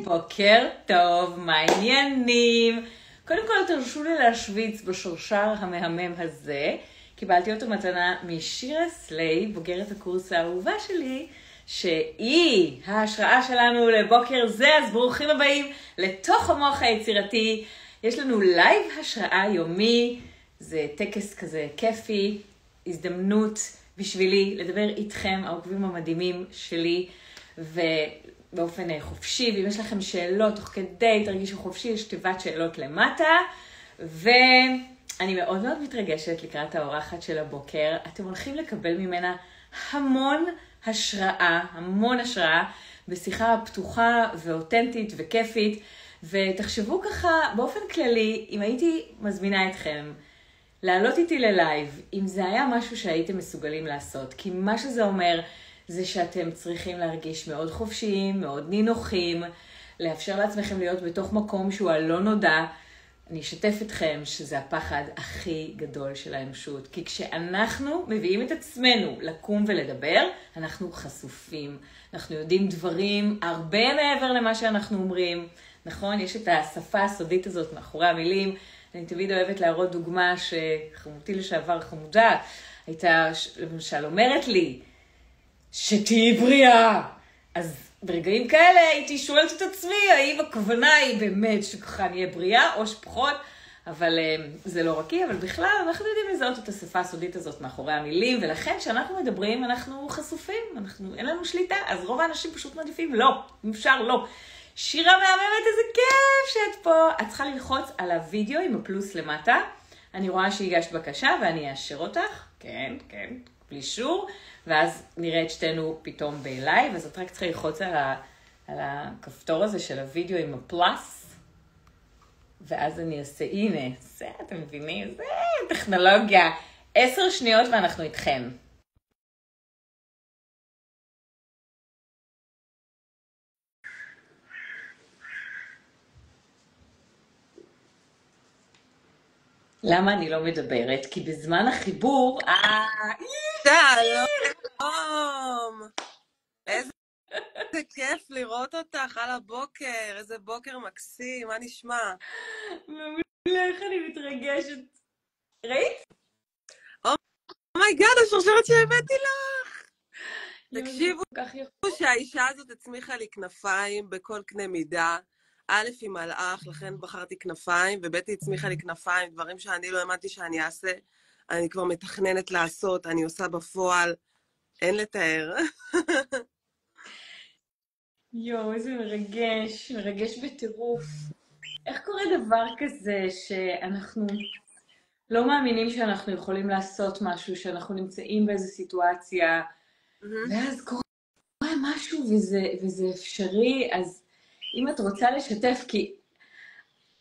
בוקר טוב, מה העניינים? קודם כל תרשו לי להשוויץ בשרשר המהמם הזה. קיבלתי אותו מתנה משירה סליי, בוגרת הקורס האהובה שלי, שהיא ההשראה שלנו לבוקר זה, אז ברוכים הבאים לתוך המוח היצירתי. יש לנו לייב השראה יומי, זה טקס כזה כיפי, הזדמנות בשבילי לדבר איתכם, העוקבים המדהימים שלי, ובאופן חופשי, ואם יש לכם שאלות תוך כדי, תרגישו חופשי, יש תיבת שאלות למטה, ואני מאוד מאוד מתרגשת לקראת האורחת של הבוקר. אתם הולכים לקבל ממנה המון השראה בשיחה פתוחה ואותנטית וכיפית, ותחשבו ככה באופן כללי, אם הייתי מזמינה אתכם לעלות איתי ללייב, אם זה היה משהו שהייתם מסוגלים לעשות, כי מה שזה אומר זה שאתם צריכים להרגיש מאוד חופשיים, מאוד נינוחים, לאפשר לעצמכם להיות בתוך מקום שהוא הלא נודע. אני אשתף אתכם שזה הפחד הכי גדול של האנושות, כי כשאנחנו מביאים את עצמנו לקום ולדבר, אנחנו חשופים. אנחנו יודעים דברים הרבה מעבר למה שאנחנו אומרים. נכון? יש את השפה הסודית הזאת מאחורי המילים. אני תמיד אוהבת להראות דוגמה שחמותי לשעבר חמודה הייתה למשל אומרת לי, שתהי בריאה. אז ברגעים כאלה הייתי שואלת את עצמי, האם הכוונה היא באמת שככה נהיה בריאה או שפחות, אבל זה לא רק היא, אבל בכלל אנחנו יודעים לזהות את השפה הסודית הזאת מאחורי המילים, ולכן כשאנחנו מדברים אנחנו חשופים, אין לנו שליטה, אז רוב האנשים פשוט מעדיפים לא, אם אפשר לא. שירה מהממת, איזה כיף שאת פה. את צריכה ללחוץ על הוידאו עם הפלוס למטה. אני רואה שהגשת בקשה ואני אאשר אותך. כן, בלי שור. ואז נראה את שתינו פתאום בלייב. אז את רק צריכה ללחוץ על הכפתור הזה של הוידאו עם הפלוס. ואז אני אעשה, הנה, זה, אתם מבינים? זה טכנולוגיה. 10 שניות ואנחנו איתכם. למה אני לא מדברת? כי בזמן החיבור... שלום! איזה כיף לראות אותך על הבוקר, איזה בוקר מקסים, מה נשמע? מעולה, איך אני מתרגשת. ראית? אומייגאד, השרשרת שהבאתי לך! תקשיבו שהאישה הזאת הצמיחה לי כנפיים בכל קנה מידה. א' היא מלאך, לכן בחרתי כנפיים, ובטי הצמיחה לי כנפיים, דברים שאני לא האמנתי שאני אעשה, אני כבר מתכננת לעשות, אני עושה בפועל, אין לתאר. יואו, איזה מרגש בטירוף. איך קורה דבר כזה שאנחנו לא מאמינים שאנחנו יכולים לעשות משהו, שאנחנו נמצאים באיזו סיטואציה, ואז קורה משהו וזה אפשרי. אז אם את רוצה לשתף, כי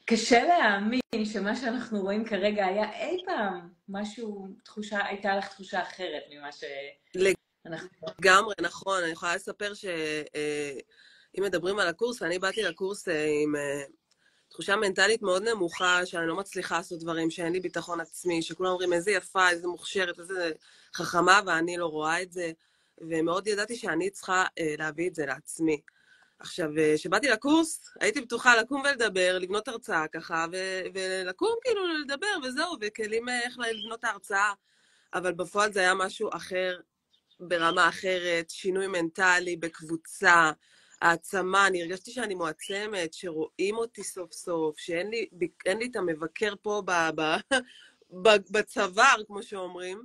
קשה להאמין שמה שאנחנו רואים כרגע היה אי פעם משהו, הייתה לך תחושה אחרת ממה שאנחנו... לגמרי, נכון. אני יכולה לספר שאם מדברים על הקורס, אני באתי לקורס עם תחושה מנטלית מאוד נמוכה, שאני לא מצליחה לעשות דברים, שאין לי ביטחון עצמי, שכולם אומרים איזה יפה, איזה מוכשרת, איזה חכמה, ואני לא רואה את זה. ומאוד ידעתי שאני צריכה להביא את זה לעצמי. עכשיו, כשבאתי לקורס, הייתי בטוחה לקום ולדבר, לבנות הרצאה ככה, ולקום כאילו לדבר וזהו, וכלים איך לבנות ההרצאה. אבל בפועל זה היה משהו אחר, ברמה אחרת, שינוי מנטלי בקבוצה, העצמה, אני הרגשתי שאני מועצמת, שרואים אותי סוף סוף, שאין לי את המבקר פה בצוואר, כמו שאומרים,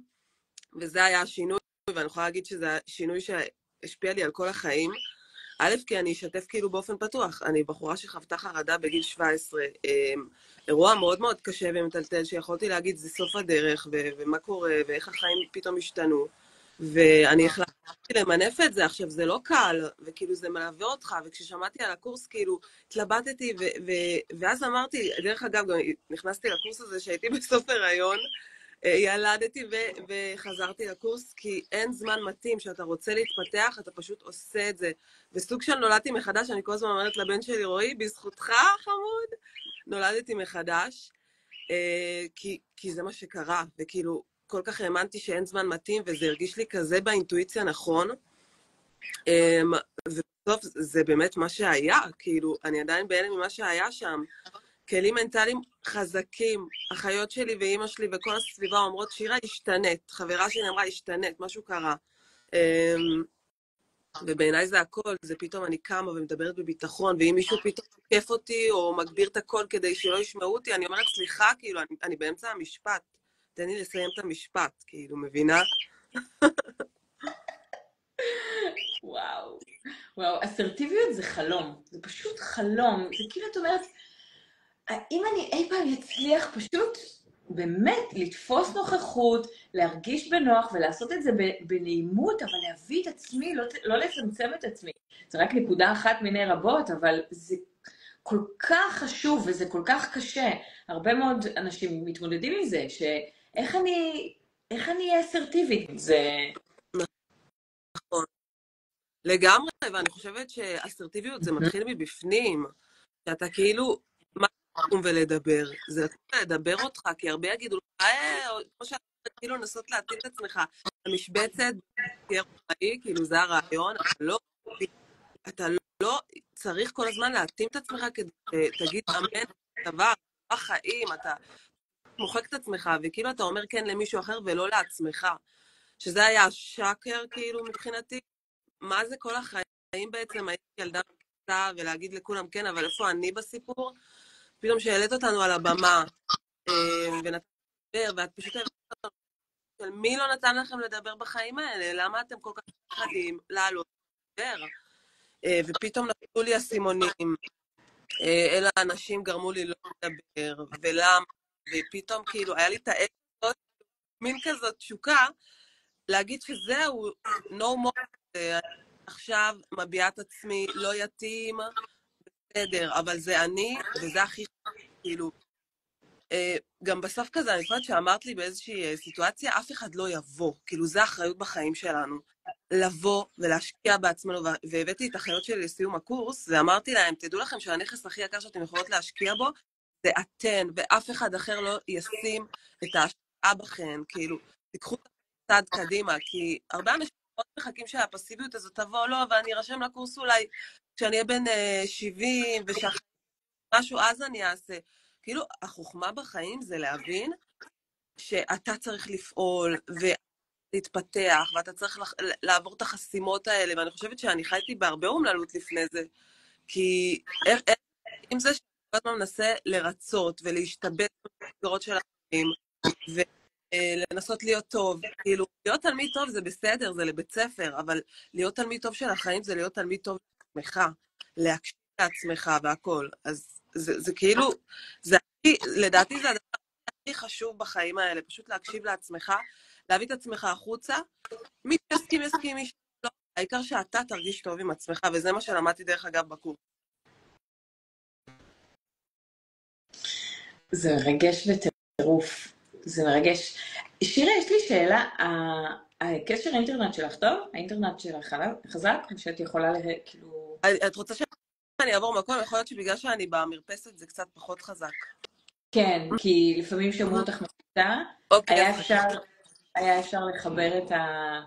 וזה היה השינוי, ואני יכולה להגיד שזה השינוי שהשפיע לי על כל החיים. א', כי אני אשתף כאילו באופן פתוח, אני בחורה שחוותה חרדה בגיל 17, אירוע מאוד מאוד קשה ומטלטל, שיכולתי להגיד זה סוף הדרך, ומה קורה, ואיך החיים פתאום השתנו, ואני החלטתי למנף את זה. עכשיו זה לא קל, וכאילו זה מלווה אותך, וכששמעתי על הקורס כאילו התלבטתי, ואז אמרתי, דרך אגב, גם נכנסתי לקורס הזה שהייתי בסוף הריון, ילדתי וחזרתי לקורס, כי אין זמן מתאים, שאתה רוצה להתפתח, אתה פשוט עושה את זה. וסוג של נולדתי מחדש, אני כל הזמן אומרת לבן שלי, רועי, בזכותך חמוד, נולדתי מחדש, כי זה מה שקרה, וכאילו כל כך האמנתי שאין זמן מתאים, וזה הרגיש לי כזה באינטואיציה נכון, בסוף זה באמת מה שהיה, כאילו, אני עדיין בהלם ממה שהיה שם. כלים מנטליים חזקים, אחיות שלי ואימא שלי וכל הסביבה אומרות, שירה השתנית, חברה שלי אמרה, השתנית, משהו קרה. ובעיניי זה הכל, זה פתאום אני קמה ומדברת בביטחון, ואם מישהו פתאום תוקף אותי, או מגביר את הקול כדי שלא ישמעו אותי, אני אומרת, סליחה, כאילו, אני באמצע המשפט, תן לי לסיים את המשפט, כאילו, מבינה? וואו. וואו, אסרטיביות זה חלום. זה פשוט חלום. זה כאילו את אומרת, אם אני אי פעם אצליח פשוט באמת לתפוס נוכחות, להרגיש בנוח ולעשות את זה בנעימות, אבל להביא את עצמי, לא לצמצם את עצמי. זה רק נקודה אחת מיני רבות, אבל זה כל כך חשוב וזה כל כך קשה. הרבה מאוד אנשים מתמודדים עם זה, שאיך אני אהיה אסרטיבית? זה... נכון. לגמרי, ואני חושבת שאסרטיביות זה מתחיל מבפנים, שאתה כאילו, מה לקום ולדבר? זה לקום ולדבר אותך, כי הרבה יגידו לך, כמו שאתה כאילו לנסות להתאים את עצמך, המשבצת, תהיה רעי, כאילו זה הרעיון, אתה לא צריך כל הזמן להתאים את עצמך כדי שתגיד אמן דבר, בחיים, אתה מוחק את עצמך, וכאילו אתה אומר כן למישהו אחר ולא לעצמך, שזה היה השקר כאילו מבחינתי, מה זה כל החיים בעצם, הייתי ילדה בכיתה ולהגיד לכולם כן, אבל איפה אני בסיפור? פתאום שהעלית אותנו על הבמה, ונתן לדבר, ואת פשוט הבאת אותנו, של מי לא נתן לכם לדבר בחיים האלה? למה אתם כל כך מפחדים לעלות לדבר? ופתאום נפלו לי הסימונים, אלה האנשים גרמו לי לא לדבר, ולמה? ופתאום כאילו היה לי את האש הזאת, מין כזאת תשוקה, להגיד שזהו, no more, עכשיו מביעה את עצמי, לא יתאים, בסדר, אבל זה אני, וזה הכי כאילו, גם בסוף כזה, אני חושבת שאמרת לי באיזושהי סיטואציה, אף אחד לא יבוא, כאילו זה האחריות בחיים שלנו, לבוא ולהשקיע בעצמנו, והבאתי את החיות שלי לסיום הקורס, ואמרתי להם, תדעו לכם שהנכס הכי יקר שאתם יכולות להשקיע בו, זה אתן, ואף אחד אחר לא ישים את ההשקעה בכן, כאילו, תיקחו את הצעד קדימה, כי הרבה אנשים מאוד מחכים שהפסיביות הזאת תבוא, לא, ואני ארשם לקורס אולי כשאני אהיה בן 70, ושאחרי משהו, אז אני אעשה. כאילו, החוכמה בחיים זה להבין שאתה צריך לפעול ולהתפתח, ואתה צריך לעבור את החסימות האלה, ואני חושבת שאני חייתי בהרבה אומללות לפני זה, כי עם זה שאני כל הזמן מנסה לרצות ולהשתבט במסגרות של החיים, ולנסות להיות טוב. כאילו, להיות תלמיד טוב זה בסדר, זה לבית ספר, אבל להיות תלמיד טוב של החיים זה להיות תלמיד טוב לעצמך, להקשיב לעצמך והכל. אז זה כאילו, לדעתי זה הדבר הכי חשוב בחיים האלה, פשוט להקשיב לעצמך, להביא את עצמך החוצה, מי שיסכים יסכים, מי שלא, העיקר שאתה תרגיש טוב עם עצמך, וזה מה שלמדתי דרך אגב בקורס. זה מרגש בטירוף, זה מרגש. שירה, יש לי שאלה, הקשר האינטרנט שלך טוב? האינטרנט שלך חזק? שאת יכולה כאילו... את רוצה שאני אעבור מקום? יכול להיות שבגלל שאני במרפסת זה קצת פחות חזק. כן, כי לפעמים שמעו אותך מפתה, היה אפשר לחבר את ה...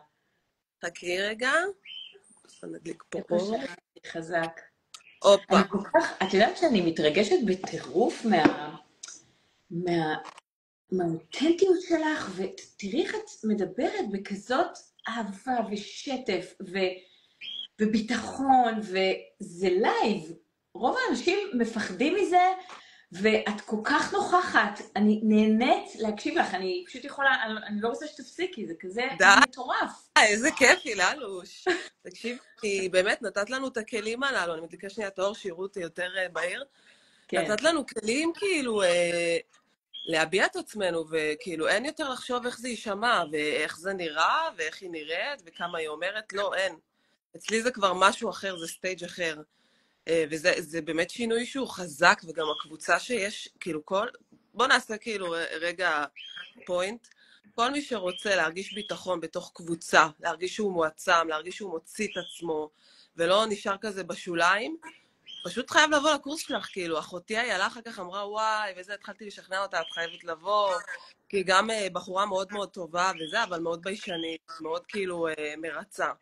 חכי רגע, נדליק פה אור. חזק. אופה. את יודעת שאני מתרגשת בטירוף מהאותנטיות שלך, ותראי איך את מדברת בכזאת אהבה ושטף וביטחון, וזה לייב. רוב האנשים מפחדים מזה, ואת כל כך נוכחת, אני נהנית להקשיב לך, אני פשוט יכולה, אני לא רוצה שתפסיקי, זה כזה מטורף. איזה כיפי, ללוש. תקשיב, כי באמת נתת לנו את הכלים הללו, אני מדליקה שנייה את האור, שיראו אותי יותר בהיר. נתת לנו כלים כאילו להביע את עצמנו, וכאילו אין יותר לחשוב איך זה יישמע, ואיך זה נראה, ואיך היא נראית, וכמה היא אומרת, לא, אין. אצלי זה כבר משהו אחר, זה סטייג' אחר. וזה באמת שינוי שהוא חזק, וגם הקבוצה שיש, כאילו בוא נעשה כאילו רגע פוינט, כל מי שרוצה להרגיש ביטחון בתוך קבוצה, להרגיש שהוא מועצם, להרגיש שהוא מוציא את עצמו, ולא נשאר כזה בשוליים, פשוט חייב לבוא לקורס שלך, כאילו, אחותי איילה אחר כך אמרה, וואי, וזה, התחלתי לשכנע אותה, את חייבת לבוא, כי גם בחורה מאוד מאוד טובה וזה, אבל מאוד ביישנית, מאוד כאילו מרצה.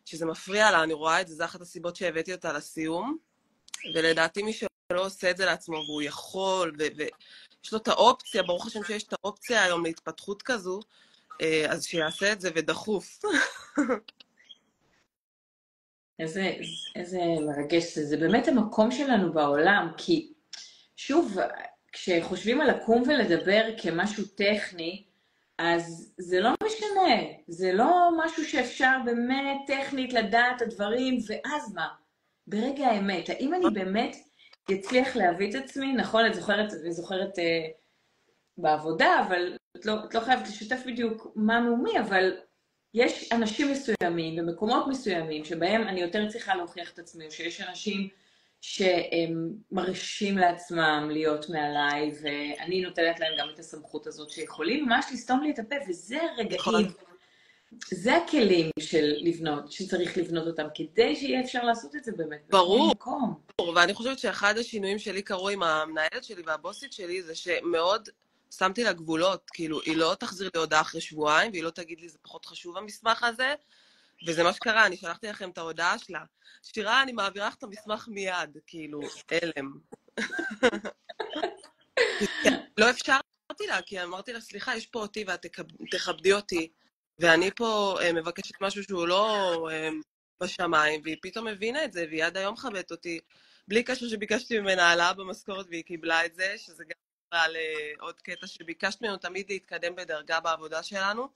שזה מפריע לה, אני רואה את זה, זה אחת הסיבות שהבאתי אותה לסיום, ולדעתי מי שלא עושה את זה לעצמו, והוא יכול, ויש לו את האופציה, ברוך השם שיש את האופציה היום להתפתחות כזו, אז שיעשה את זה ודחוף. איזה מרגש זה, זה באמת המקום שלנו בעולם, כי שוב, כשחושבים על לקום ולדבר כמשהו טכני, אז זה לא משנה, זה לא משהו שאפשר באמת טכנית לדעת את הדברים, ואז מה? ברגע האמת, האם אני באמת אצליח להביא את עצמי, נכון, את זוכרת בעבודה, אבל את לא חייבת לשתף בדיוק מה מומי, אבל יש אנשים מסוימים במקומות מסוימים שבהם אני יותר צריכה להוכיח את עצמי, או שיש אנשים שהם מרשים לעצמם להיות מעליי, ואני נותנת להם גם את הסמכות הזאת שיכולים ממש לסתום לי את הפה, וזה רגעים, זה הכלים של לבנות, שצריך לבנות אותם, כדי שיהיה אפשר לעשות את זה באמת. ברור, במקום. ואני חושבת שאחד השינויים שלי קרו עם המנהלת שלי והבוסית שלי, זה שמאוד שמתי לה גבולות, כאילו, היא לא תחזיר לי הודעה אחרי שבועיים, והיא לא תגיד לי, זה פחות חשוב המסמך הזה, וזה מה שקרה, אני שלחתי לכם את ההודעה שלה. שירה, אני מעבירה לך את המסמך מיד, כאילו, אלם. לא אפשרתי לה, כי אמרתי לה, סליחה, יש פה אותי ואת תכבדי אותי, ואני פה מבקשת משהו שהוא לא בשמיים, והיא פתאום הבינה את זה, והיא עד היום מכבדת אותי, בלי קשר שביקשתי ממנה העלאה במשכורת, והיא קיבלה את זה, שזה גם על עוד קטע שביקשת ממנו תמיד להתקדם בדרגה בעבודה שלנו,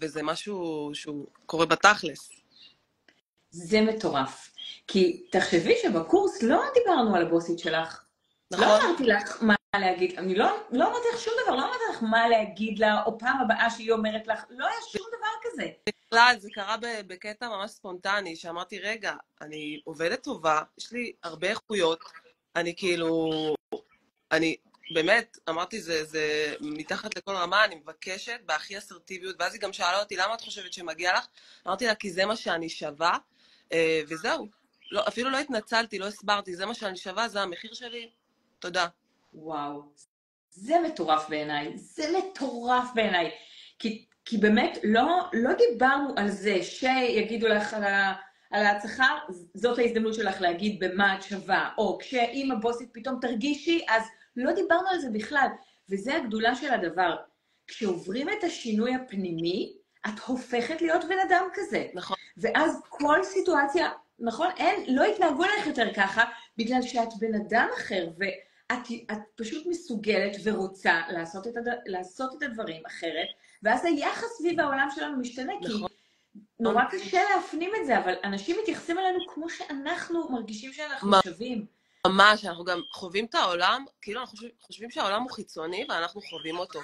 וזה משהו שהוא קורה בתכלס. זה מטורף. כי תחשבי שבקורס לא דיברנו על הבוסית שלך. נכון. לא אמרתי לך מה להגיד, אני לא אמרתי לך שום דבר, לא אמרתי לך מה להגיד לה, או פעם הבאה שהיא אומרת לך, לא היה שום דבר כזה. בכלל, זה קרה בקטע ממש ספונטני, שאמרתי, רגע, אני עובדת טובה, יש לי הרבה איכויות, אני כאילו, אני באמת, אמרתי, זה מתחת לכל רמה, אני מבקשת בהכי אסרטיביות, ואז היא גם שאלה אותי, למה את חושבת שמגיע לך? אמרתי לה, כי זה מה שאני שווה, וזהו. לא, אפילו לא התנצלתי, לא הסברתי, זה מה שאני שווה, זה המחיר שלי, תודה. וואו, זה מטורף בעיניי, זה מטורף בעיניי. כי באמת לא דיברנו על זה שיגידו לך על השכר, זאת ההזדמנות שלך להגיד במה את שווה, או כשאם הבוסית פתאום תרגישי, אז לא דיברנו על זה בכלל. וזה הגדולה של הדבר. כשעוברים את השינוי הפנימי, את הופכת להיות בן אדם כזה. נכון. ואז כל סיטואציה, נכון, לא יתנהגו לך יותר ככה, בגלל שאת בן אדם אחר, את פשוט מסוגלת ורוצה לעשות את הדברים אחרת, ואז היחס סביב העולם שלנו משתנה, נכון. כי נורא קשה להפנים את זה, אבל אנשים מתייחסים אלינו כמו שאנחנו מרגישים שאנחנו שווים. ממש, אנחנו גם חווים את העולם, כאילו אנחנו חושבים שהעולם הוא חיצוני ואנחנו חווים אותו.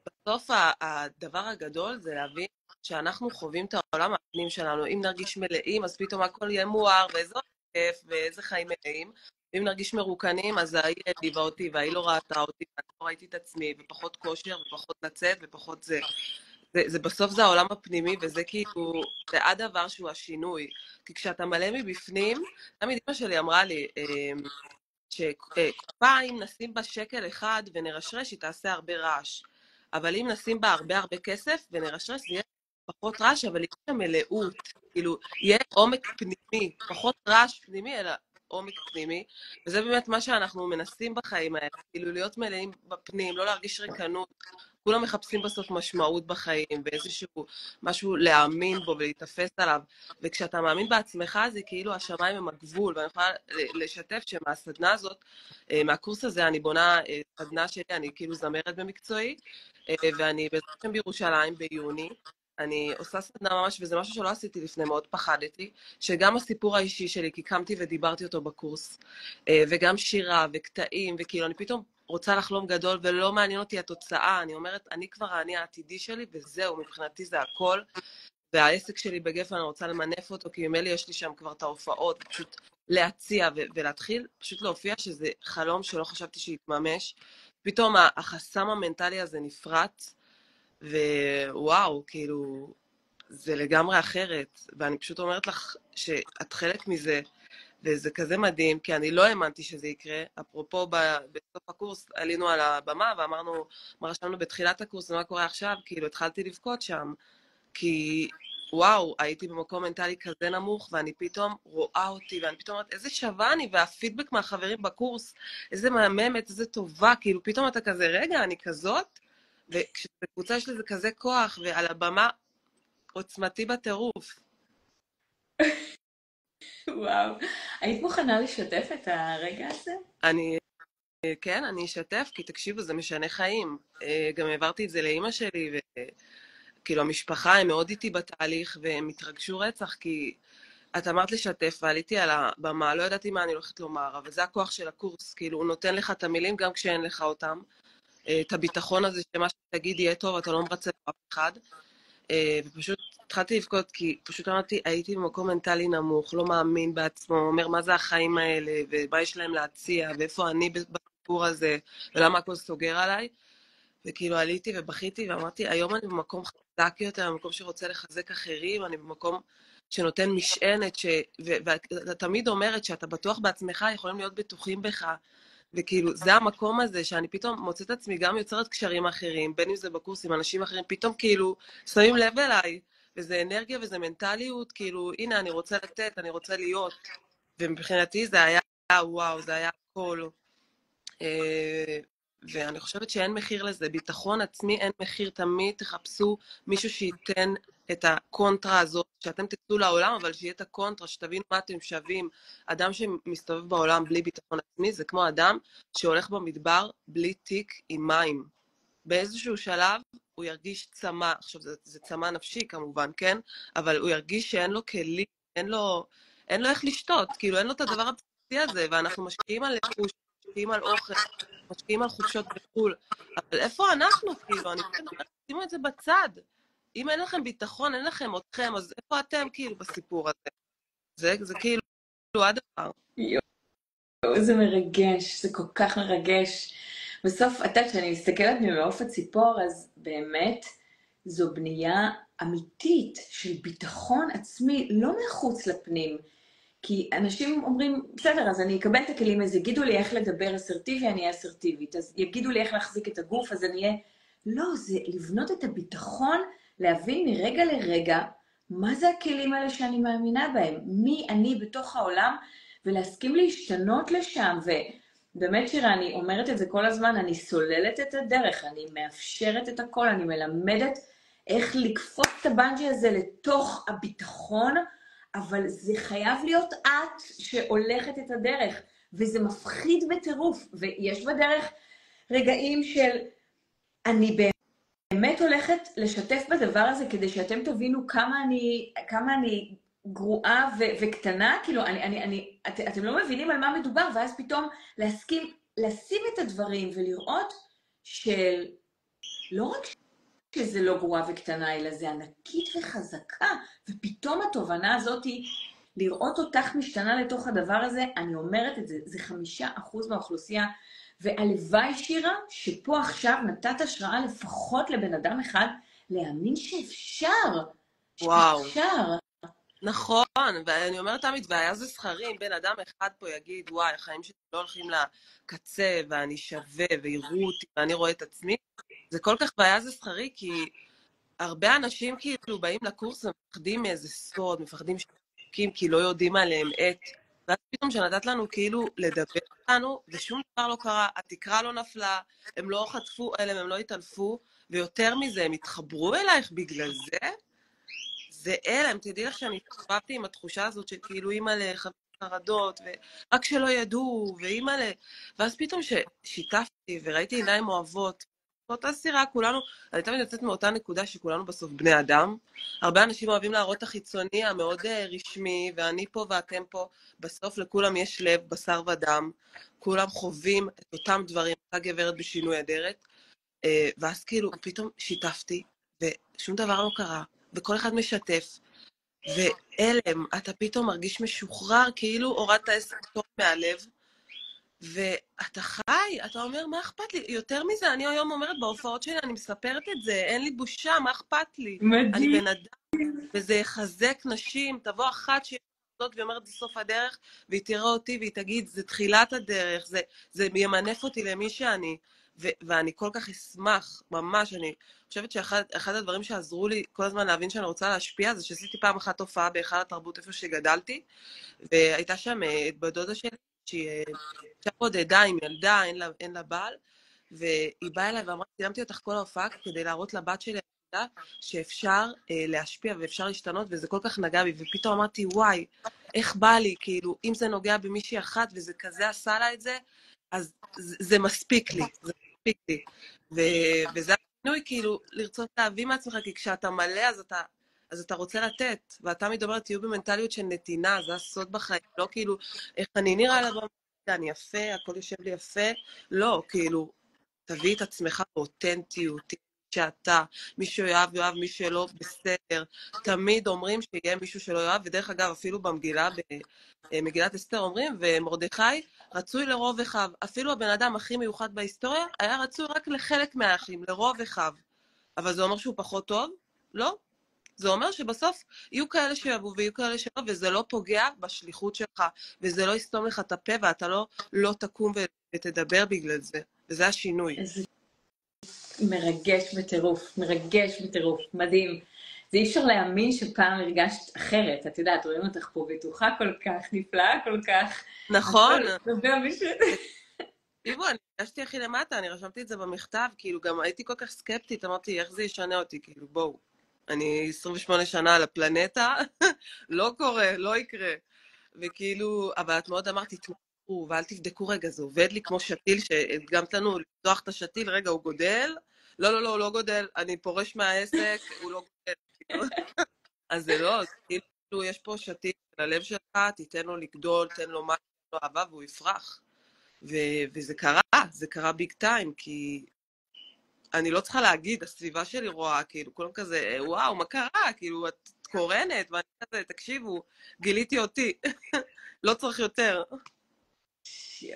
בסוף הדבר הגדול זה להבין שאנחנו חווים את העולם הפנים שלנו. אם נרגיש מלאים, אז פתאום הכל יהיה מואר, ואיזה כיף, ואיזה חיים מלאים. אם נרגיש מרוקנים, אז ההיא העליבה אותי, וההיא לא ראתה אותי, ואני לא ראיתי את עצמי, ופחות כושר, ופחות לצאת, ופחות זה. בסוף זה העולם הפנימי, וזה כאילו, זה הדבר שהוא השינוי. כי כשאתה מלא מבפנים, תמיד אמא שלי אמרה לי, שקופה אם נשים בה שקל אחד ונרשרש, היא תעשה הרבה רעש. אבל אם נשים בה הרבה הרבה כסף ונרשרש, זה יהיה פחות רעש, אבל יהיה שם מלאות. כאילו, יהיה עומק פנימי, פחות רעש פנימי, אלא עומק פנימי. וזה באמת מה שאנחנו מנסים בחיים האלה, כאילו להיות מלאים בפנים, לא להרגיש ריקנות. כולם מחפשים בסוף משמעות בחיים, ואיזשהו משהו להאמין בו ולהתאפס עליו. וכשאתה מאמין בעצמך, זה כאילו השמיים הם הגבול, ואני יכולה לשתף שמהסדנה הזאת, מהקורס הזה אני בונה סדנה שלי, אני כאילו זמרת במקצועי, ואני בעצם בירושלים ביוני, אני עושה סדנה ממש, וזה משהו שלא עשיתי לפני, מאוד פחדתי, שגם הסיפור האישי שלי, כי קמתי ודיברתי אותו בקורס, וגם שירה וקטעים, וכאילו אני פתאום רוצה לחלום גדול, ולא מעניין אותי התוצאה, אני אומרת, אני כבר האני העתידי שלי, וזהו, מבחינתי זה הכל, והעסק שלי בגפן, אני רוצה למנף אותו, כי ממילא יש לי שם כבר את ההופעות, פשוט להציע ולהתחיל, פשוט להופיע שזה חלום שלא חשבתי שיתממש, פתאום החסם המנטלי הזה נפרץ, ווואו, כאילו, זה לגמרי אחרת, ואני פשוט אומרת לך שאת חלק מזה, וזה כזה מדהים, כי אני לא האמנתי שזה יקרה. אפרופו, בסוף הקורס עלינו על הבמה ואמרנו, מה רשמנו בתחילת הקורס, ומה קורה עכשיו? כאילו, התחלתי לבכות שם, כי וואו, הייתי במקום מנטלי כזה נמוך, ואני פתאום רואה אותי, ואני פתאום אומרת, איזה שווה אני, והפידבק מהחברים בקורס, איזה מהממת, איזה טובה, כאילו פתאום אתה כזה, רגע, אני כזאת, וכשבקבוצה יש לזה כזה כוח, ועל הבמה עוצמתי בטירוף. וואו. היית מוכנה לשתף את הרגע הזה? אני, כן, אני אשתף, כי תקשיבו, זה משנה חיים. גם העברתי את זה לאימא שלי, וכאילו המשפחה, הם מאוד איתי בתהליך, והם התרגשו רצח, כי את אמרת לשתף, ועליתי על הבמה, לא ידעתי מה אני הולכת לומר, אבל זה הכוח של הקורס, כאילו, הוא נותן לך את המילים גם כשאין לך אותם, את הביטחון הזה שמה שתגיד יהיה טוב, אתה לא מרצה אף אחד, ופשוט התחלתי לבכות, כי פשוט אמרתי, הייתי במקום מנטלי נמוך, לא מאמין בעצמו, אומר מה זה החיים האלה, ומה יש להם להציע, ואיפה אני בסיפור הזה, ולמה הכל סוגר עליי, וכאילו עליתי ובכיתי ואמרתי, היום אני במקום חזק יותר, במקום שרוצה לחזק אחרים, אני במקום שנותן משענת, ואתה תמיד אומרת שאתה בטוח בעצמך, יכולים להיות בטוחים בך, וכאילו זה המקום הזה שאני פתאום מוצאת עצמי גם יוצרת קשרים אחרים, בין אם זה בקורס עם אנשים אחרים, פתאום כאילו שמים לב אליי, וזה אנרגיה וזה מנטליות, כאילו הנה אני רוצה לתת, אני רוצה להיות, ומבחינתי זה היה וואו, זה היה הכל. ואני חושבת שאין מחיר לזה, ביטחון עצמי אין מחיר, תמיד תחפשו מישהו שייתן את הקונטרה הזאת, שאתם תצאו לעולם, אבל שיהיה את הקונטרה, שתבינו מה אתם שווים. אדם שמסתובב בעולם בלי ביטחון עצמי, זה כמו אדם שהולך במדבר בלי תיק עם מים. באיזשהו שלב הוא ירגיש צמא, עכשיו זה צמא נפשי כמובן, כן? אבל הוא ירגיש שאין לו כלים, אין לו איך לשתות, כאילו אין לו את הדבר הבסיסי הזה, ואנחנו משקיעים על לבוש, משקיעים על אוכל, משקיעים על חופשות בחו"ל, אבל איפה אנחנו, כאילו, אני פשוט אומרת, שימו את זה בצד. אם אין לכם ביטחון, אין לכם אתכם, אז איפה אתם, כאילו, בסיפור הזה? זה כאילו הדבר. יואו, זה מרגש, זה כל כך מרגש. בסוף, אתה יודע, כשאני מסתכלת ממעוף הציפור, אז באמת זו בנייה אמיתית של ביטחון עצמי, לא מחוץ לפנים. כי אנשים אומרים, בסדר, אז אני אקבל את הכלים, אז יגידו לי איך לדבר אסרטיבי, אני אהיה אסרטיבית. אז יגידו לי איך להחזיק את הגוף, אז אני אהיה... לא, זה לבנות את הביטחון, להבין מרגע לרגע, מה זה הכלים האלה שאני מאמינה בהם? מי אני בתוך העולם, ולהסכים להשתנות לשם. ובאמת שירה, אני אומרת את זה כל הזמן, אני סוללת את הדרך, אני מאפשרת את הכל, אני מלמדת איך לקפוץ את הבנג'י הזה לתוך הביטחון, אבל זה חייב להיות את שהולכת את הדרך, וזה מפחיד בטירוף, ויש בדרך רגעים של אני באמת הולכת לשתף בדבר הזה, כדי שאתם תבינו כמה אני גרועה וקטנה, כאילו אתם לא מבינים על מה מדובר, ואז פתאום להסכים, לשים את הדברים ולראות של לא רק שזה לא גרועה וקטנה, אלא זה ענקית וחזקה, ופתאום התובנה הזאת היא לראות אותך משתנה לתוך הדבר הזה, אני אומרת את זה, זה 5% מהאוכלוסייה, והלוואי שירה, שפה עכשיו נתת השראה לפחות לבן אדם אחד, להאמין שאפשר, וואו. שאפשר. נכון, ואני אומרת תמיד, והיה זה שכרי, אם בן אדם אחד פה יגיד, וואי, החיים שלי לא הולכים לקצה, ואני שווה, ויראו אותי, ואני רואה את עצמי, זה כל כך והיה זה שכרי, כי הרבה אנשים כאילו באים לקורס ומפחדים מאיזה סוד, מפחדים שחוקים, כי לא יודעים עליהם עת, ואז פתאום שנתת לנו כאילו לדבר איתנו, ושום דבר לא קרה, התקרה לא נפלה, הם לא חטפו אלה, הם לא התעלפו, ויותר מזה, הם התחברו אלייך בגלל זה, זה אלם, תדעי לך שאני התחברתי עם התחושה הזאת של כאילו אימא לחרדות, ורק שלא ידעו, ואימא ואז פתאום ששיתפתי וראיתי עיניים אוהבות, באותה סירה כולנו, אני תמיד יוצאת מאותה נקודה שכולנו בסוף בני אדם. הרבה אנשים אוהבים להראות את החיצוני המאוד רשמי, ואני פה ואתם פה, בסוף לכולם יש לב, בשר ודם, כולם חווים את אותם דברים, אותה גברת בשינוי אדרת, ואז כאילו פתאום שיתפתי, ושום דבר לא קרה. וכל אחד משתף, ואלם, אתה פתאום מרגיש משוחרר, כאילו הורדת 10 טוב מהלב, ואתה חי, אתה אומר, מה אכפת לי? יותר מזה, אני היום אומרת בהופעות שלי, אני מספרת את זה, אין לי בושה, מה אכפת לי? מדהים. אני בן אדם, וזה יחזק נשים, תבוא אחת שיחזות ואומרת, זה סוף הדרך, והיא תראה אותי והיא תגיד, זה תחילת הדרך, זה ימנף אותי למי שאני. ואני כל כך אשמח, ממש, אני חושבת שאחד הדברים שעזרו לי כל הזמן להבין שאני רוצה להשפיע, זה שעשיתי פעם אחת הופעה בהיכל התרבות איפה שגדלתי, והייתה שם את בת דודה שלי, שהיא אישה בודדה עם ילדה, אין לה בעל, והיא באה אליי ואמרה, צילמתי אותך כל ההופעה כדי להראות לבת שלי שאפשר להשפיע ואפשר להשתנות, וזה כל כך נגע בי, ופתאום אמרתי, וואי, איך בא לי, כאילו, אם זה נוגע במישהי אחת, וזה כזה עשה לה את זה, אז זה מספיק לי, זה מספיק לי. וזה השינוי, כאילו, לרצות להביא מעצמך, כי כשאתה מלא, אז אתה רוצה לתת, ואתה מדברת, תהיו במנטליות של נתינה, זה הסוד בחיים, לא כאילו, איך אני נראה על הבמה, אני יפה, הכל יושב לי יפה, לא, כאילו, תביא את עצמך באותנטיות, שאתה, מי שיואב יואב, מי שלא בסדר, תמיד אומרים שיהיה מישהו שלא יואב, ודרך אגב, אפילו במגילה, במגילת אסתר אומרים, ומרדכי רצוי לרוב אחיו, אפילו הבן אדם הכי מיוחד בהיסטוריה, היה רצוי רק לחלק מהאחים, לרוב אחיו, אבל זה אומר שהוא פחות טוב? לא. זה אומר שבסוף יהיו כאלה שיאהבו ויהיו כאלה שלא, וזה לא פוגע בשליחות שלך, וזה לא יסתום לך את הפה, ואתה לא תקום ותדבר בגלל זה, וזה השינוי. איזה מרגש בטירוף, מרגש בטירוף, מדהים. זה אי אפשר להאמין שפעם הרגשת אחרת, את יודעת, רואים אותך פה בטוחה כל כך, נפלאה כל כך. נכון. תראו, אני הרגשתי הכי למטה, אני רשמתי את זה במכתב, כאילו גם הייתי כל כך סקפטית, אמרתי, איך זה ישנה אותי, כאילו בואו. אני 28 שנה על הפלנטה, לא קורה, לא יקרה. וכאילו, אבל את מאוד אמרתי, תמכו, ואל תבדקו רגע, זה עובד לי כמו שתיל, שהדגמת לנו לפתוח את השתיל, רגע, הוא גודל? לא, הוא לא גודל, אני פורש מהעסק, הוא לא גודל. אז זה לא, כאילו, יש פה שתיל ללב שלך, תיתן לו לגדול, תן לו מה, תן לו אהבה, והוא יפרח. וזה קרה, זה קרה ביג טיים, כי אני לא צריכה להגיד, הסביבה שלי רואה, כאילו, כולם כזה, וואו, מה קרה? כאילו, את קורנת, ואני כזה, תקשיבו, גיליתי אותי, לא צריך יותר.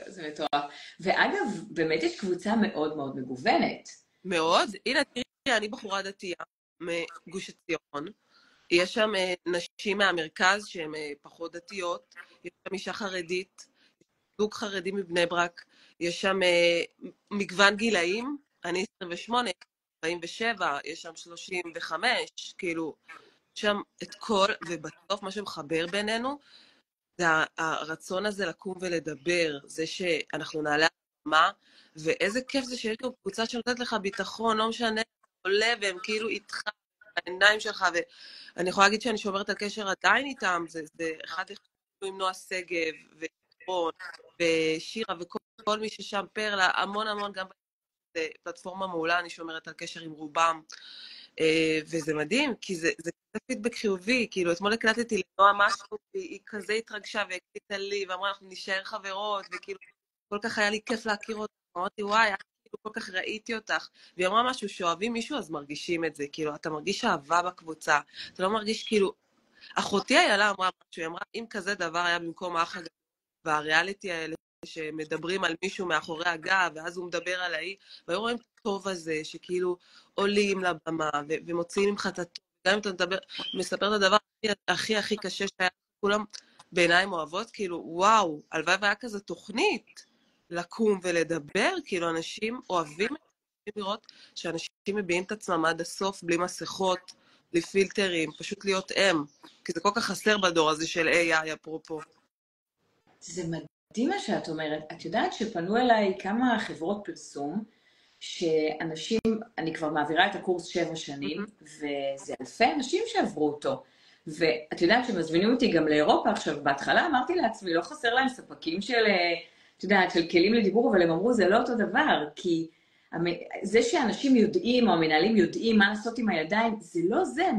זה מטורף. ואגב, באמת יש קבוצה מאוד מאוד מגוונת. מאוד. הנה, תראי, אני בחורה דתייה מגוש עציון. יש שם נשים מהמרכז שהן פחות דתיות, יש שם אישה חרדית, זוג חרדי מבני ברק, יש שם מגוון גילאים, אני 28, 47, יש שם 35, כאילו, יש שם את כל, ובסוף מה שמחבר בינינו, זה הרצון הזה לקום ולדבר, זה שאנחנו נעלה מה, ואיזה כיף זה שיש גם קבוצה שנותנת לך ביטחון, לא משנה, עולה והם כאילו איתך, העיניים שלך, ואני יכולה להגיד שאני שומרת על קשר עדיין איתם, זה אחד עם נועה שגב, ורון, ושירה, וכל מי ששם פרלה, המון המון, גם בפלטפורמה מעולה, אני שומרת על קשר עם רובם, וזה מדהים, כי זה כזה פידבק חיובי, כאילו אתמול הקלטתי לנועה משהו, היא כזה התרגשה והקליטה לי, ואמרה אנחנו נשאר חברות, וכאילו כל כך היה לי כיף להכיר אותך, אמרתי וואי, כאילו כל כך ראיתי אותך, והיא אמרה משהו, שאוהבים מישהו אז מרגישים את זה, כאילו אתה מרגיש אהבה בקבוצה, אתה לא מרגיש כאילו, אחותי איילה אמרה משהו, היא אמרה אם כזה דבר היה במקום האח הגדול, והריאליטי האלה שמדברים על מישהו מאחורי הגב, ואז הוא מדבר על האי, והיו רואים את הטוב הזה, שכאילו עולים לבמה, ומוציאים ממך את הטוב, גם אם אתה מספר את הדבר הכי קשה שהיה, כולם בעיניים אוהבות, כאילו, וואו, הלוואי והיה כזה תוכנית לקום ולדבר, כאילו, אנשים אוהבים לראות שאנשים מביאים את עצמם עד הסוף, בלי מסכות, בלי פילטרים, פשוט להיות הם, כי זה כל כך חסר בדור הזה של AI, אפרופו. זה מדהים מה שאת אומרת. את יודעת שפנו אליי כמה חברות פרסום, שאנשים, אני כבר מעבירה את הקורס 7 שנים, וזה אלפי אנשים שעברו אותו. ואת יודעת שמזמינים אותי גם לאירופה עכשיו, בהתחלה אמרתי לעצמי, לא חסר להם ספקים של, את יודעת, של כלים לדיבור, אבל הם אמרו, זה לא אותו דבר, כי זה שאנשים יודעים, או המנהלים יודעים מה לעשות עם הידיים, זה לא זה,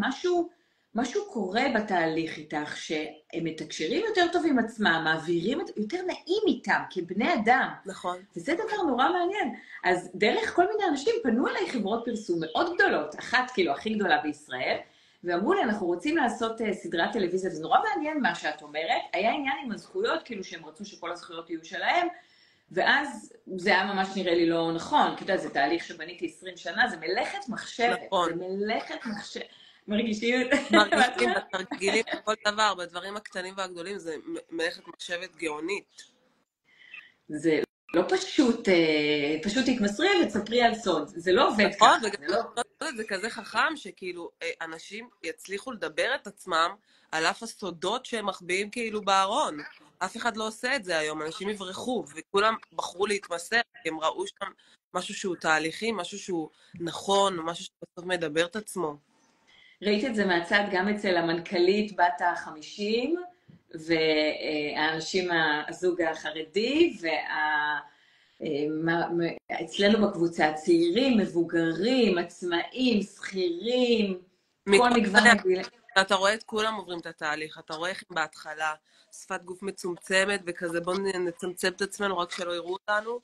משהו קורה בתהליך איתך, שהם מתקשרים יותר טוב עם עצמם, מעבירים יותר נעים איתם, כבני אדם. נכון. וזה דבר נורא מעניין. אז דרך כל מיני אנשים פנו אליי חברות פרסום מאוד גדולות, אחת כאילו הכי גדולה בישראל, ואמרו לי, אנחנו רוצים לעשות סדרת טלוויזיה, זה נורא מעניין מה שאת אומרת, היה עניין עם הזכויות, כאילו שהם רצו שכל הזכויות יהיו שלהם, ואז זה היה ממש נראה לי לא נכון, כי אתה יודע, זה תהליך שבניתי 20 שנה, זה מלאכת מחשבת, נכון. זה מלאכת מחשבת. מרגישים בתרגילים, בכל דבר, בדברים הקטנים והגדולים, זה מלאכת מחשבת גאונית. זה לא פשוט, פשוט תתמסרי ותספרי על סוד. זה לא עובד נכון, ככה, וגם זה לא... זה כזה חכם שכאילו אנשים יצליחו לדבר את עצמם על אף הסודות שהם מחביאים כאילו בארון. אף אחד לא עושה את זה היום, אנשים יברחו, וכולם בחרו להתמסר, כי הם ראו שם משהו שהוא תהליכי, משהו שהוא נכון, משהו שבסוף מדבר את עצמו. ראית את זה מהצד גם אצל המנכ"לית בת ה-50, והאנשים, הזוג החרדי, אצלנו בקבוצה, צעירים, מבוגרים, עצמאים, שכירים, כל מכל מגוון הגיל. אתה רואה את כולם עוברים את התהליך, אתה רואה איך הם בהתחלה, שפת גוף מצומצמת, וכזה בואו נצמצם את עצמנו רק שלא יראו אותנו,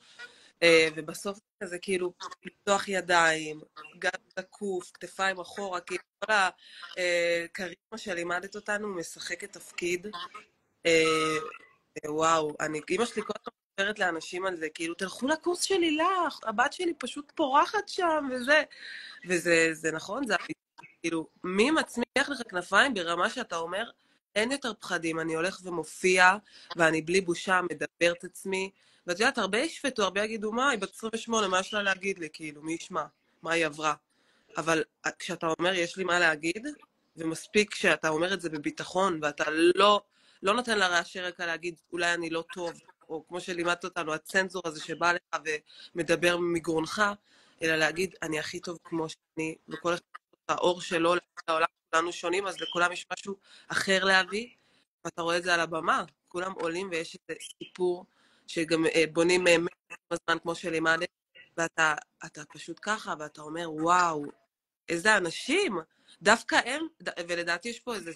ובסוף זה כזה כאילו לפתוח ידיים, גב זקוף, כתפיים אחורה, כאילו כל הקריזמה שלימדת אותנו משחקת תפקיד. וואו, אמא שלי כל הזמן מדברת לאנשים על זה, כאילו תלכו לקורס של לילך, הבת שלי פשוט פורחת שם, וזה נכון, זה כאילו, מי מצמיח לך כנפיים ברמה שאתה אומר, אין יותר פחדים, אני הולך ומופיע, ואני בלי בושה מדבר את עצמי, ואת יודעת, הרבה ישפטו, הרבה יגידו, מה, היא בת 28, מה יש לה להגיד לי, כאילו, מי ישמע, מה היא עברה? אבל כשאתה אומר, יש לי מה להגיד, ומספיק שאתה אומר את זה בביטחון, ואתה לא נותן לרעשי רקע להגיד, אולי אני לא טוב, או כמו שלימדת אותנו, הצנזור הזה שבא לך ומדבר מגרונך, אלא להגיד, אני הכי טוב כמו שאני, וכל אחד האור שלו לעולם, כולנו שונים, אז לכולם יש משהו אחר להביא, ואתה רואה את זה על הבמה, כולם עולים ויש איזה סיפור, שגם בונים הזמן כמו שלימדת, ואתה פשוט ככה, ואתה אומר, וואו, איזה אנשים, דווקא הם, ולדעתי יש פה איזה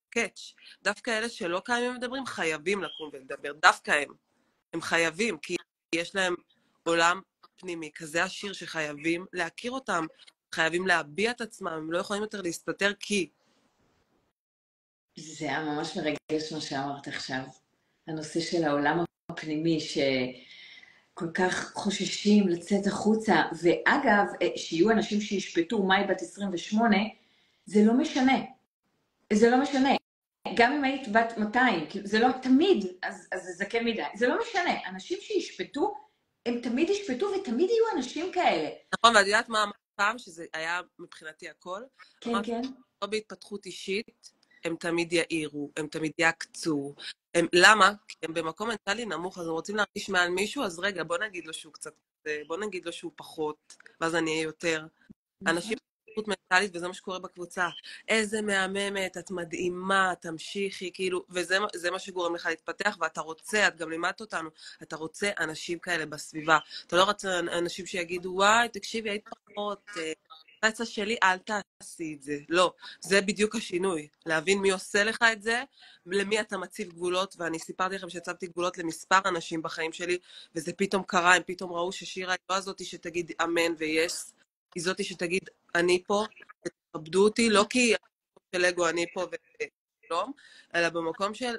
קאץ', דווקא אלה שלא קיימים מדברים, חייבים לקום ולדבר, דווקא הם חייבים, כי יש להם עולם פנימי, כזה עשיר שחייבים להכיר אותם, חייבים להביע את עצמם, הם לא יכולים יותר להסתתר כי... זה היה ממש מרגש מה שאמרת עכשיו. הנושא של העולם הפנימי, שכל כך חוששים לצאת החוצה, ואגב, שיהיו אנשים שישפטו מהי בת 28, זה לא משנה. זה לא משנה. גם אם היית בת 200, זה לא, תמיד, אז זה זקן מדי. זה לא משנה. אנשים שישפטו, הם תמיד ישפטו, ותמיד יהיו אנשים כאלה. נכון, ואת יודעת מה אמרת פעם, שזה היה מבחינתי הכל? כן, כן. לא בהתפתחות אישית, הם תמיד יעירו, הם תמיד יעקצו. למה? כי הם במקום מנטלי נמוך, אז הם רוצים להרגיש מעל מישהו, אז רגע, בוא נגיד לו שהוא קצת, בוא נגיד לו שהוא פחות, ואז אני אהיה יותר. אנשים בהתפתחות מנטלית, וזה מה שקורה בקבוצה. איזה מהממת, את מדהימה, תמשיכי, כאילו, וזה מה שגורם לך להתפתח, ואתה רוצה, את גם לימדת אותנו, אתה רוצה אנשים כאלה בסביבה. אתה לא רוצה אנשים שיגידו, וואי, תקשיבי, היית פחות, פצע שלי, אל תעשי את זה. לא, זה בדיוק השינוי. להבין מי עושה לך את זה, למי אתה מציב גבולות, ואני סיפרתי לכם שהצבתי גבולות למספר אנשים בחיים שלי, וזה פתאום קרה, הם פתאום ראו ששירה היא לא הזאתי שתגיד אמן ויס, היא זאתי שתגיד אני פה, ותכבדו אותי, לא כי של אגו אני פה ושלום, אלא במקום של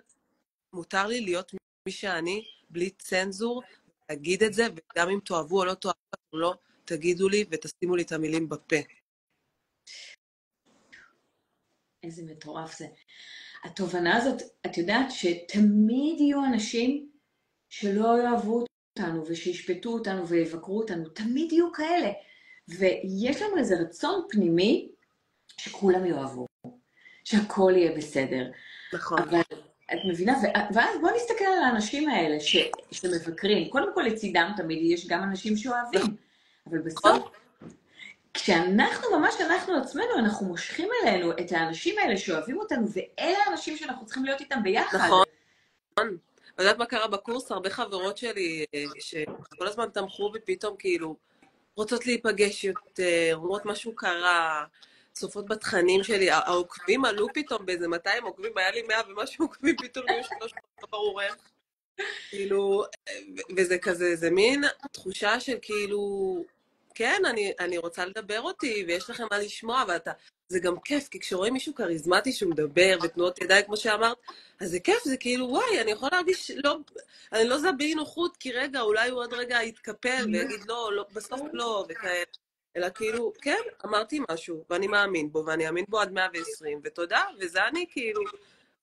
מותר לי להיות מי שאני, בלי צנזור, להגיד את זה, וגם אם תאהבו או לא תאהבו, לא תגידו לי ותשימו לי את המילים בפה. איזה מטורף זה. התובנה הזאת, את יודעת שתמיד יהיו אנשים שלא יאהבו אותנו ושישפטו אותנו ויבקרו אותנו, תמיד יהיו כאלה. ויש לנו איזה רצון פנימי שכולם יאהבו, שהכל יהיה בסדר. נכון. אבל את מבינה, ואז בוא נסתכל על האנשים האלה שמבקרים. קודם כל לצידם תמיד יש גם אנשים שאוהבים, אבל בסוף, כשאנחנו ממש אנחנו עצמנו, אנחנו מושכים אלינו את האנשים האלה שאוהבים אותנו, ואלה האנשים שאנחנו צריכים להיות איתם ביחד. נכון. את יודעת מה קרה בקורס? הרבה חברות שלי שכל הזמן תמכו ופתאום כאילו רוצות להיפגש יותר, אומרות משהו קרה, צופות בתכנים שלי, העוקבים עלו פתאום באיזה 200 עוקבים, היה לי 100 ומשהו עוקבים, פתאום היו 300, לא ברור איך. כאילו, וזה כזה, זה מין תחושה של כאילו, כן, אני רוצה לדבר אותי, ויש לכם מה לשמוע, זה גם כיף, כי כשרואים מישהו כריזמטי שהוא מדבר, ותנועות ידיים, כמו שאמרת, אז זה כיף, זה כאילו, וואי, אני יכולה להרגיש, אני לא זה באי נוחות, כי רגע, אולי הוא עוד רגע יתקפל, ויגיד, לא, בסוף לא, וכאלה. אלא כאילו, כן, אמרתי משהו, ואני מאמין בו, ואני אאמין בו עד 120, ותודה, וזה אני כאילו,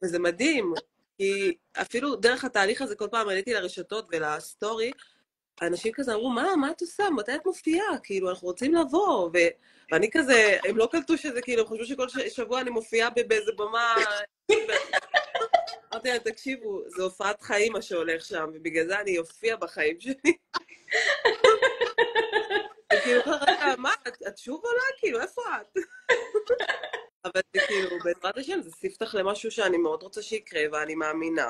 וזה מדהים, כי אפילו דרך התהליך הזה, כל פעם עליתי לרשתות ולסטורי, אנשים כזה אמרו, מה את עושה? מתי את מופיעה? כאילו, אנחנו רוצים לבוא. ואני כזה, הם לא קלטו שזה, כאילו, הם חושבו שכל שבוע אני מופיעה באיזה במה. אמרתי להם, תקשיבו, זו הופעת חיים מה שהולך שם, ובגלל זה אני אופיע בחיים שלי. וכאילו, כל רגע, מה, את שוב עולה? כאילו, איפה את? אבל זה כאילו, בעזרת השם, זה ספתח למשהו שאני מאוד רוצה שיקרה, ואני מאמינה.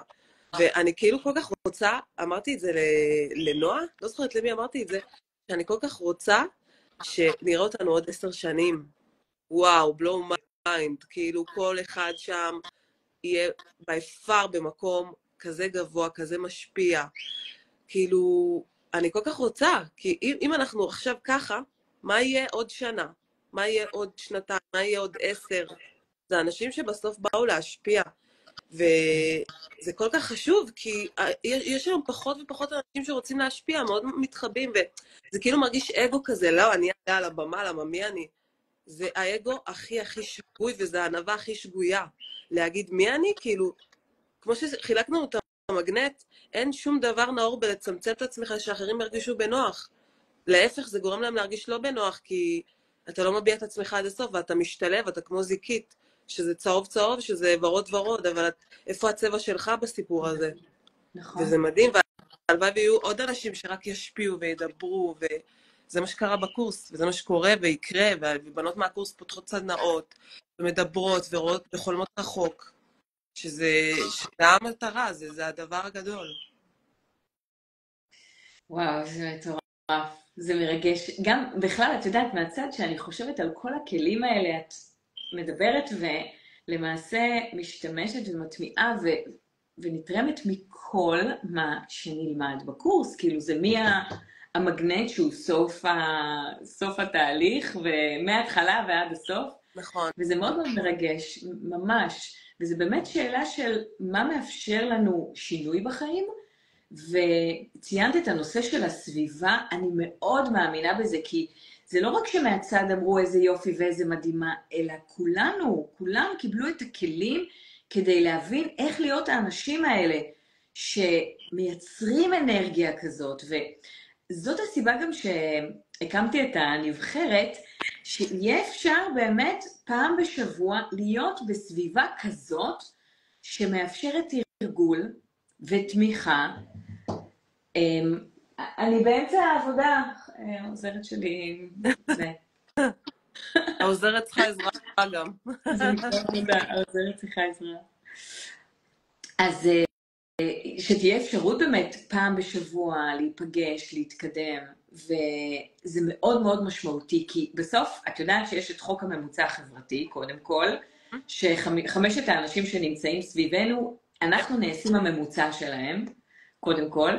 ואני כאילו כל כך רוצה, אמרתי את זה לנועה, לא זוכרת למי אמרתי את זה, שאני כל כך רוצה שנראה אותנו עוד 10 שנים. וואו, בלואו מיינד, כאילו כל אחד שם יהיה ביפר במקום כזה גבוה, כזה משפיע. כאילו, אני כל כך רוצה, כי אם אנחנו עכשיו ככה, מה יהיה עוד שנה? מה יהיה עוד שנתיים? מה יהיה עוד 10? זה אנשים שבסוף באו להשפיע. וזה כל כך חשוב, כי יש היום פחות ופחות אנשים שרוצים להשפיע, מאוד מתחבאים, וזה כאילו מרגיש אגו כזה, לא, אני על הבמה, למה מי אני? זה האגו הכי הכי שגוי, וזה הענווה הכי שגויה. להגיד מי אני, כאילו, כמו שחילקנו את המגנט, אין שום דבר נאור בלצמצם את עצמך שאחרים ירגישו בנוח. להפך, זה גורם להם להרגיש לא בנוח, כי אתה לא מביע את עצמך עד הסוף, ואתה משתלב, אתה כמו זיקית, שזה צהוב צהוב, שזה ורוד ורוד, אבל איפה הצבע שלך בסיפור הזה? נכון. וזה מדהים, והלוואי ויהיו עוד אנשים שרק ישפיעו וידברו, וזה מה שקרה בקורס, וזה מה שקורה ויקרה, ובנות מהקורס פותחות סדנאות, ומדברות ורואות וחולמות רחוק, שזה המטרה, זה הדבר הגדול. וואו, זה מטורף, זה מרגש. גם בכלל, את יודעת, מהצד שאני חושבת על כל הכלים האלה, את מדברת ולמעשה משתמשת ומטמיעה ונתרמת מכל מה שנלמד בקורס. כאילו זה המגנט שהוא סוף התהליך, ומההתחלה ועד הסוף. נכון. וזה מאוד מאוד מרגש, ממש. וזה באמת שאלה של מה מאפשר לנו שינוי בחיים, וציינת את הנושא של הסביבה, אני מאוד מאמינה בזה, כי זה לא רק שמהצד אמרו איזה יופי ואיזה מדהימה, אלא כולם קיבלו את הכלים כדי להבין איך להיות האנשים האלה שמייצרים אנרגיה כזאת, וזאת הסיבה גם שהקמתי את הנבחרת, שיהיה אפשר באמת פעם בשבוע להיות בסביבה כזאת שמאפשרת תרגול ותמיכה. אני באמצע העבודה, העוזרת שלי, זה. העוזרת צריכה עזרה גם. זה נקרא עבודה, העוזרת צריכה עזרה. אז שתהיה אפשרות באמת פעם בשבוע להיפגש, להתקדם, וזה מאוד מאוד משמעותי, כי בסוף את יודעת שיש את חוק הממוצע החברתי, קודם כל, שחמשת האנשים שנמצאים סביבנו, אנחנו נעשים הממוצע שלהם, קודם כל,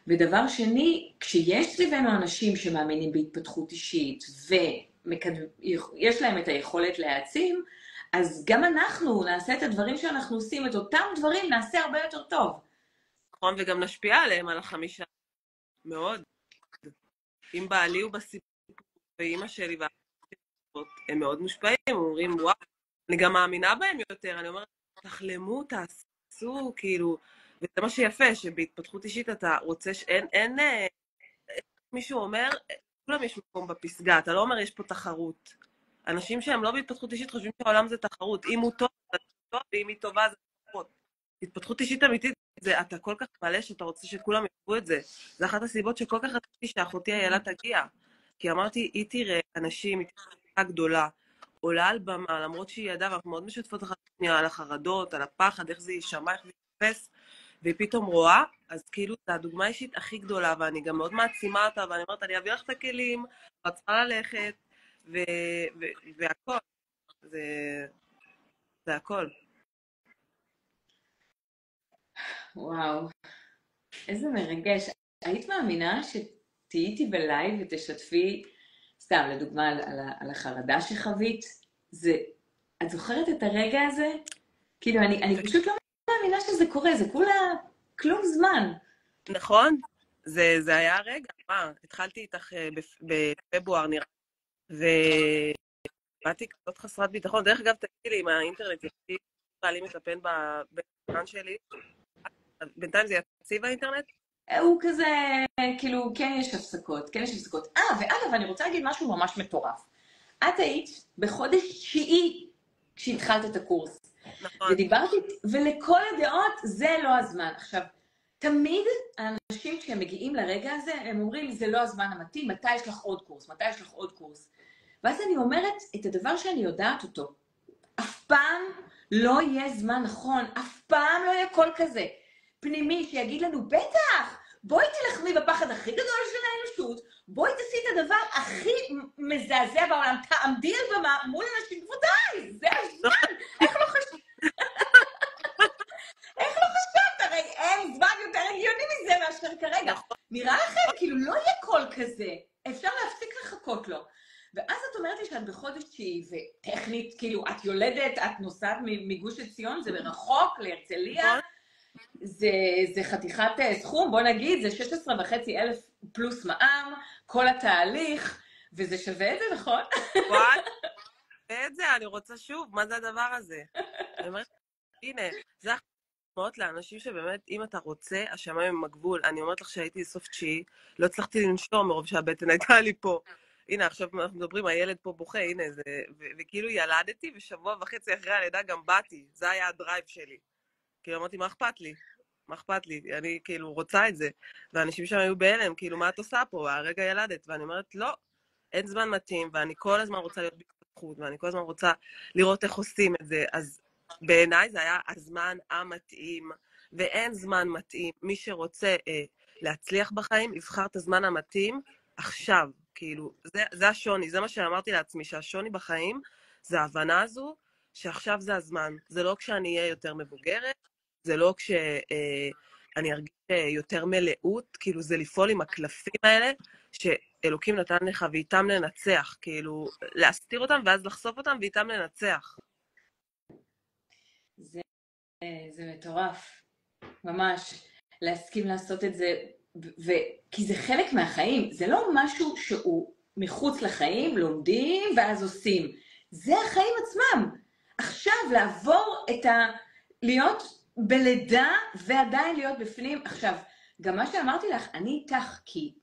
ודבר שני, כשיש סביבנו אנשים שמאמינים בהתפתחות אישית, ויש להם את היכולת להעצים, אז גם אנחנו נעשה את הדברים שאנחנו עושים, את אותם דברים נעשה הרבה יותר טוב. נכון, וגם נשפיע עליהם, על 5 מאוד. אם בעלי הוא בסיפור, ואימא שלי הם מאוד מושפעים, הם אומרים, וואו, אני גם מאמינה בהם יותר, אני אומרת, תחלמו, תעשו, כאילו, וזה מה שיפה, שבהתפתחות אישית אתה רוצה, אין מישהו אומר, כולם יש מקום בפסגה, אתה לא אומר, יש פה תחרות. אנשים שהם לא בהתפתחות אישית חושבים שהעולם זה תחרות, אם הוא טוב, זה טוב, ואם היא טובה, זה פחות. התפתחות אישית אמיתית, זה אתה כל כך מלא שאתה רוצה שכולם יחוו את זה. זה אחת הסיבות שכל כך רציתי שאחותי איילה תגיע. כי אמרתי, היא תראה אנשים, היא תראה גדולה, עולה על במה, למרות שהיא ידעה, ואנחנו מאוד משתפות אחת שנייה על החרדות, על הפחד, איך זה יישמע, איך זה ייתפס, והיא פתאום רואה, אז כאילו, זה הדוגמה האישית הכי גדולה, ואני גם מאוד מעצימה אותה, ואני אומרת, אני אביא לך את הכלים, את צריכה ללכת, והכל. זה הכל. וואו, איזה מרגש. היית מאמינה שתהיי איתי בלייב ותשתפי, סתם לדוגמה על החרדה שחווית? את זוכרת את הרגע הזה? כאילו, אני פשוט לא מאמינה שזה קורה, זה כולה כלום זמן. נכון, זה היה הרגע, התחלתי איתך בפברואר נראה, ובאתי כזאת חסרת ביטחון. דרך אגב, תגידי לי, אם האינטרנט יציב, בעלי מטפן בזמן שלי, בינתיים זה יציב האינטרנט? הוא כזה, כאילו, כן יש הפסקות, כן יש הפסקות. ואגב, אני רוצה להגיד משהו ממש מטורף. את היית בחודש תשיעי כשהתחלת את הקורס. נכון. ודיברתי, ולכל הדעות זה לא הזמן. עכשיו, תמיד האנשים כשהם מגיעים לרגע הזה, הם אומרים, זה לא הזמן המתאים, מתי יש לך עוד קורס? מתי יש לך עוד קורס? ואז אני אומרת את הדבר שאני יודעת אותו. אף פעם לא יהיה זמן נכון, אף פעם לא יהיה קול כזה. פנימי שיגיד לנו, בטח, בואי תלחמי בפחד הכי גדול של האנושות, בואי תעשי את הדבר הכי מזעזע בעולם, תעמדי על במה מול אנשים, בוודאי, זה הזמן, איך לא חשבת? איך לא חשבת? הרי אין זמן יותר הגיוני מזה מאשר כרגע. נכון. נראה לכם, כאילו לא יהיה קול כזה, אפשר להפסיק לחכות לו. ואז את אומרת לי שאת בחודש תשיעי, וטכנית, כאילו, את יולדת, את נוסעת מגוש עציון, זה מרחוק להרצליה, זה חתיכת סכום, בוא נגיד, זה 16,500 פלוס מע"מ, כל התהליך, וזה שווה את זה, נכון? וואי, ואת זה, אני רוצה שוב, מה זה הדבר הזה? אני אומרת, הנה, זה החלטות לאנשים שבאמת, אם אתה רוצה, השמיים הם הגבול. אני אומרת לך שהייתי סוף תשיעי, לא הצלחתי לנשום מרוב שהבטן הייתה לי פה. הנה, עכשיו אנחנו מדברים, הילד פה בוכה, הנה, וכאילו ילדתי, ושבוע וחצי אחרי הלידה גם באתי. זה היה הדרייב שלי. כאילו, אמרתי, מה אכפת לי? מה אכפת לי? אני כאילו רוצה את זה. ואנשים שם היו בהלם, כאילו, מה את עושה פה? הרגע ילדת. ואני אומרת, לא, אין זמן מתאים, ואני כל הזמן רוצה להיות בהתפתחות, ואני כל הזמן רוצה לראות איך עושים את זה. אז בעיניי זה היה הזמן המתאים, ואין זמן מתאים. מי שרוצה להצליח בחיים, יבחר את הזמן המתאים עכשיו. כאילו, זה השוני, זה מה שאמרתי לעצמי, שהשוני בחיים זה ההבנה הזו, שעכשיו זה הזמן. זה לא כשאני אהיה יותר מבוגרת, זה לא כשאני ארגיש יותר מלאות, כאילו זה לפעול עם הקלפים האלה, שאלוקים נתן לך ואיתם לנצח, כאילו להסתיר אותם ואז לחשוף אותם ואיתם לנצח. זה מטורף, ממש, להסכים לעשות את זה, כי זה חלק מהחיים, זה לא משהו שהוא מחוץ לחיים, לומדים ואז עושים, זה החיים עצמם. עכשיו לעבור להיות בלידה ועדיין להיות בפנים. עכשיו, גם מה שאמרתי לך, אני איתך, כי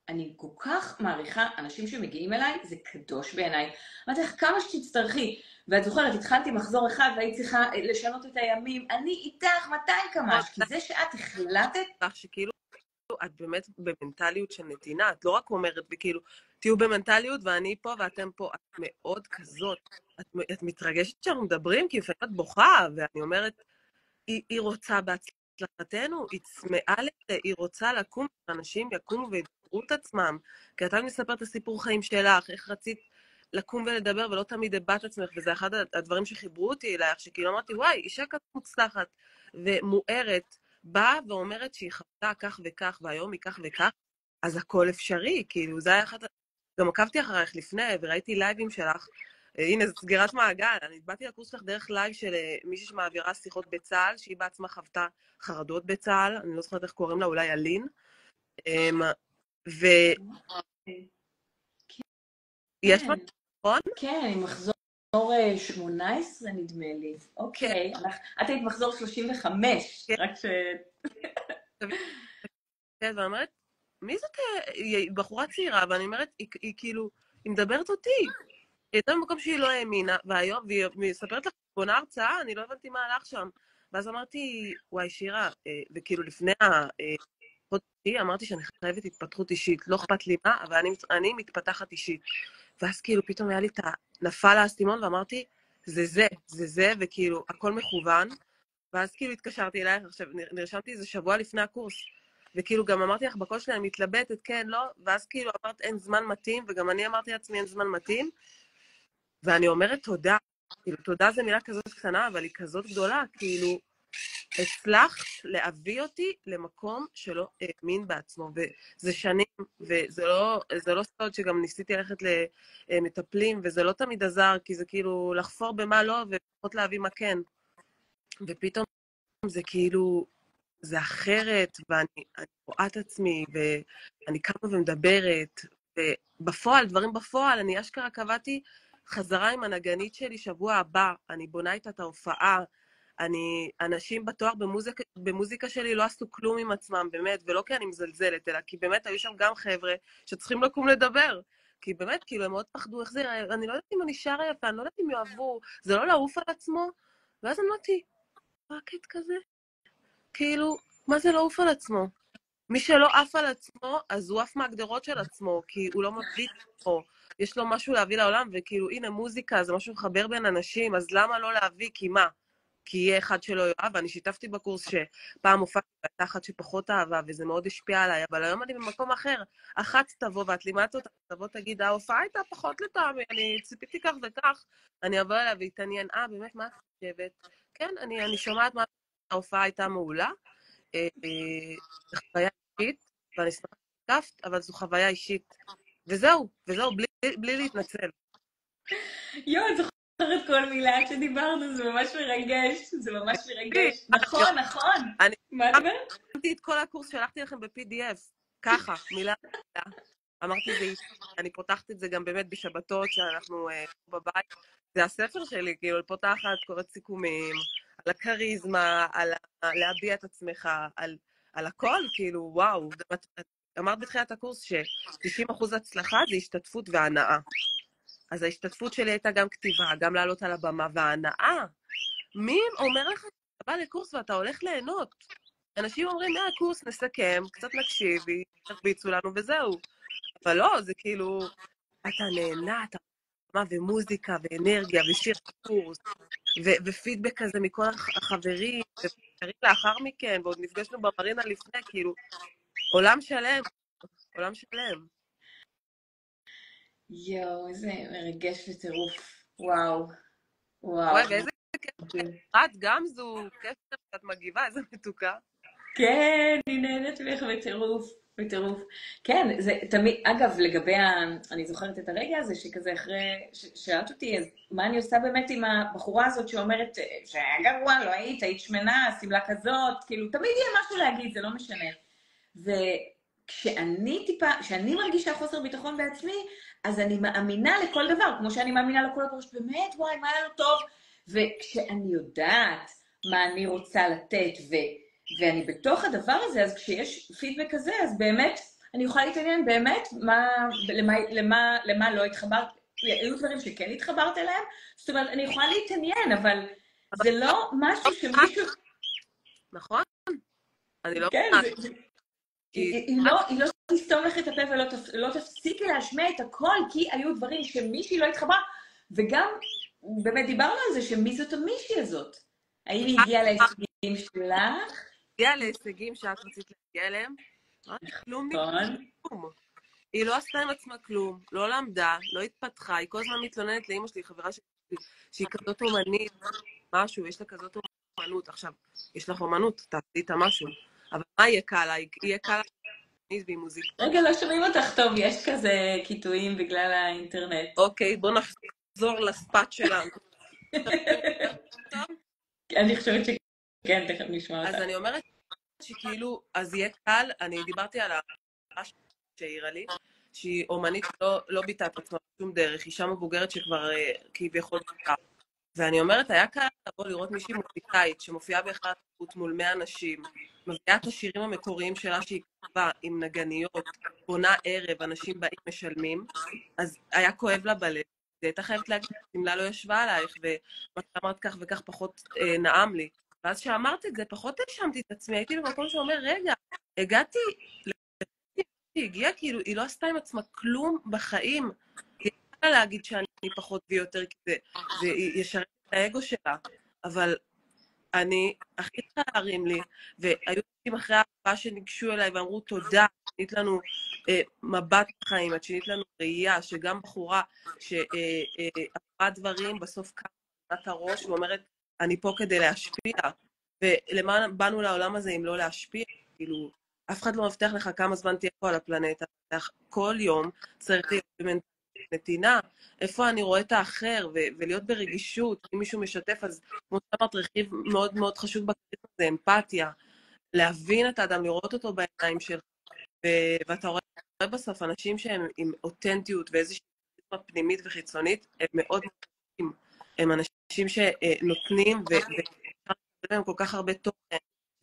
אני כל כך מעריכה אנשים שמגיעים אליי, זה קדוש בעיניי. אמרתי לך, כמה שתצטרכי, ואת זוכרת, התחלתי מחזור אחד והיית צריכה לשנות את הימים, אני איתך 200 קמ"ש, כי זה שאת החלטת... שכאילו, את באמת במנטליות של נתינה, את לא רק אומרת, וכאילו, תהיו במנטליות ואני פה ואתם פה, את מאוד כזאת, את מתרגשת שאנחנו מדברים, כי לפעמים את בוכה, ואני אומרת, היא רוצה בהצלחתנו, היא צמאה לזה, היא רוצה לקום, שאנשים יקומו וידברו את עצמם, כי אתה מספר את הסיפור חיים שלך, איך רצית לקום ולדבר, ולא תמיד הבאת עצמך, וזה אחד הדברים שחיברו אותי אלייך, שכאילו אמרתי, וואי, אישה כזאת מוצלחת ומוארת, באה ואומרת שהיא חוותה כך וכך, והיום היא כך וכך, אז הכל אפשרי, כאילו, זה היה אחד... גם עקבתי אחריך לפני, וראיתי לייבים שלך, הנה, זו סגירת מעגל, אני באתי לקורס שלך דרך לייב של מישהי שמעבירה שיחות בצה"ל, שהיא בעצמה חוותה חרדות בצה"ל, אני לא זוכרת איך קוראים לה, אולי אלין, יש מה, נכון? כן, אני מחזור 18 נדמה לי. אוקיי, את היית מחזור 35, רק ש... כן, ואני אומרת, מי זאת? היא בחורה צעירה, ואני אומרת, היא כאילו, היא מדברת אותי. היא הייתה במקום שהיא לא האמינה, והיום, והיא מספרת לך, בונה הרצאה, אני לא הבנתי מה הלך שם. ואז אמרתי, וואי, שירה, וכאילו לפני החודשי, אמרתי שאני חייבת התפתחות אישית, לא אכפת לי מה, אבל אני מתפתחת אישית. ואז כאילו פתאום היה לי נפל האסימון, ואמרתי, זה, וכאילו, הכל מכוון. ואז כאילו התקשרתי אלייך, עכשיו נרשמתי איזה שבוע לפני הקורס, וכאילו גם אמרתי לך בקול שלי, אני מתלבטת, כן, לא, ואז כאילו אמרת אין זמן מתאים, וגם אני אמרתי לעצמי אין זמן מתאים, ואני אומרת תודה, כאילו תודה זה מילה כזאת קטנה, אבל היא כזאת גדולה, כאילו הצלחת להביא אותי למקום שלא האמין בעצמו, וזה שנים, וזה לא סוד שגם ניסיתי ללכת למטפלים, וזה לא תמיד עזר, כי זה כאילו לחפור במה לא, ופחות להביא מה כן, ופתאום זה כאילו, זה אחרת, ואני רואה את עצמי, ואני קמה ומדברת, ובפועל, דברים בפועל, אני אשכרה קבעתי חזרה עם הנגנית שלי שבוע הבא, אני בונה איתה את ההופעה, אנשים בתואר במוזיקה שלי לא עשו כלום עם עצמם, באמת, ולא כי אני מזלזלת, אלא כי באמת היו שם גם חבר'ה שצריכים לקום לדבר. כי באמת, כאילו, הם מאוד פחדו, איך זה, אני לא יודעת אם אני שרה יפה, אני לא יודעת אם יאהבו, זה לא לעוף על עצמו. ואז אמרתי, מה הקטע כזה? כאילו, מה זה לעוף על עצמו? מי שלא עף על עצמו, אז הוא עף מהגדרות של עצמו, כי הוא לא מביא את עצמו, יש לו משהו להביא לעולם, וכאילו, הנה, מוזיקה זה משהו מחבר בין אנשים, אז למה לא להביא? כי מה? כי יהיה אחד שלא יאהב, ואני שיתפתי בקורס שפעם הופעתי והייתה אחת שפחות אהבה, וזה מאוד השפיע עליי, אבל היום אני במקום אחר. אחת תבוא ואת לימדת אותה, תבוא תגיד, ההופעה הייתה פחות לטעמי, אני ציפיתי כך וכך, אני אבוא אליה והתעניין, באמת, מה את חושבת? כן, אני שומעת מה ההופעה הייתה מעולה, זו חוויה אישית, ואני שמחה שתקפת, אבל זו חוויה אישית. וזהו, בלי להתנצל. את זוכרת כל מילה שדיברנו, זה ממש מרגש, זה ממש מרגש. נכון, נכון. מה את אומרת? שמתי את כל הקורס, שלחתי לכם ב-PDF, ככה, מילה. אמרתי, אני פותחת את זה גם באמת בשבתות, שאנחנו בבית. זה הספר שלי, כאילו, פותחת, קוראת סיכומים, על הכריזמה, על להביע את עצמך, על הכל, כאילו, וואו. אמרת בתחילת הקורס ש-90% הצלחה זה השתתפות והנאה. אז ההשתתפות שלי הייתה גם כתיבה, גם לעלות על הבמה, וההנאה. מי אומר לך שאתה בא לקורס ואתה הולך ליהנות? אנשים אומרים, קורס נסכם, קצת נקשיב, תרביצו לנו וזהו. אבל לא, זה כאילו, אתה נהנה, אתה מה, ומוזיקה, ואנרגיה, ושיר קורס, ופידבק כזה מכל החברים, וחברים לאחר מכן, ועוד נפגשנו במרינה לפני, כאילו, עולם שלם, עולם שלם. איזה מרגש וטירוף. וואו. וואי, ואיזה כיף, את גם זו, כיף שאת מגיבה, איזה מתוקה. כן, אני נהנית ממך בטירוף. כן, זה תמיד, אגב, אני זוכרת את הרגע הזה שכזה אחרי, שאלת אותי, אז מה אני עושה באמת עם הבחורה הזאת שאומרת שהיה גרוע, לא היית שמנה, שמלה כזאת, כאילו, תמיד יהיה משהו להגיד, זה לא משנה. כשאני מרגישה חוסר ביטחון בעצמי, אז אני מאמינה לכל דבר, כמו שאני מאמינה לכל דבר, שבאמת, וואי, מה היה לו טוב, וכשאני יודעת מה אני רוצה לתת, ואני בתוך הדבר הזה, אז כשיש פידבק כזה, אז באמת, אני יכולה להתעניין באמת למה לא התחברת, היו דברים שכן התחברת אליהם, זאת אומרת, אני יכולה להתעניין, אבל זה לא משהו שמישהו... נכון? אני לא... כן, היא לא תסתום לך את הפה ולא תפסיקי להשמיע את הכל, כי היו דברים שמישהי לא התחברה, וגם באמת דיברנו על זה שמי זאת המישהי הזאת. האם היא הגיעה להישגים שלך? הגיעה להישגים שאת רצית להגיע אליהם? כלום. היא לא עשתה עם עצמה כלום, לא למדה, לא התפתחה, היא כל הזמן מתלוננת לאמא שלי, חברה שלי, שהיא כזאת אומנית, משהו, יש לה כזאת אומנות. עכשיו, יש לך אומנות, תעשי איתה משהו. אבל מה יהיה קל לה? יהיה קל לה והיא מוזיקה. רגע, לא שומעים אותך טוב, יש כזה קיטויים בגלל האינטרנט. אוקיי, בוא נחזור לספאט שלנו. אני חושבת שכן, תכף נשמע אותך. אז אני אומרת שכאילו, אז יהיה קל, אני דיברתי על הרעש שהעירה לי, שהיא אומנית לא ביטאה את עצמה בשום דרך, אישה מבוגרת שכבר כביכול ביטאה. ואני אומרת, היה קל לבוא לראות מישהי מוזיקאית שמופיעה בהחלט מול 100 אנשים, מביאה את השירים המקוריים שלה שהיא כתבה עם נגניות, בונה ערב, אנשים באים משלמים, אז היה כואב לה בלב. היא הייתה חייבת להגיד, השמלה לא ישבה עלייך, ומה שאמרת כך וכך פחות נעם לי. ואז שאמרת את זה, פחות האשמתי את עצמי, הייתי במקום שאומר, רגע, הגעתי, היא הגיעה, כאילו, היא לא עשתה עם עצמה כלום בחיים. היא יכולה להגיד שאני פחות ויותר, כי זה ישרת את האגו שלה, אבל אני, הכי צריכה להרים לי, והיו אנשים אחרי ההפעה שניגשו אליי ואמרו, תודה, שינית לנו מבט בחיים, את שינית לנו ראייה, שגם בחורה שעברה דברים, בסוף קמה את הראש ואומרת, אני פה כדי להשפיע, ולמה באנו לעולם הזה אם לא להשפיע? כאילו, אף אחד לא מבטיח לך כמה זמן תהיה פה על הפלנטה, כל יום צריך להיות נתינה, איפה אני רואה את האחר, ולהיות ברגישות, אם מישהו משתף, אז כמו שאמרת, רכיב מאוד מאוד חשוב בקריטה, זה אמפתיה, להבין את האדם, לראות אותו בעיניים שלך, ואתה רואה בסוף אנשים שהם עם אותנטיות ואיזושהי פנימית וחיצונית, הם מאוד נותנים, הם אנשים שנותנים להם כל כך הרבה תוכן,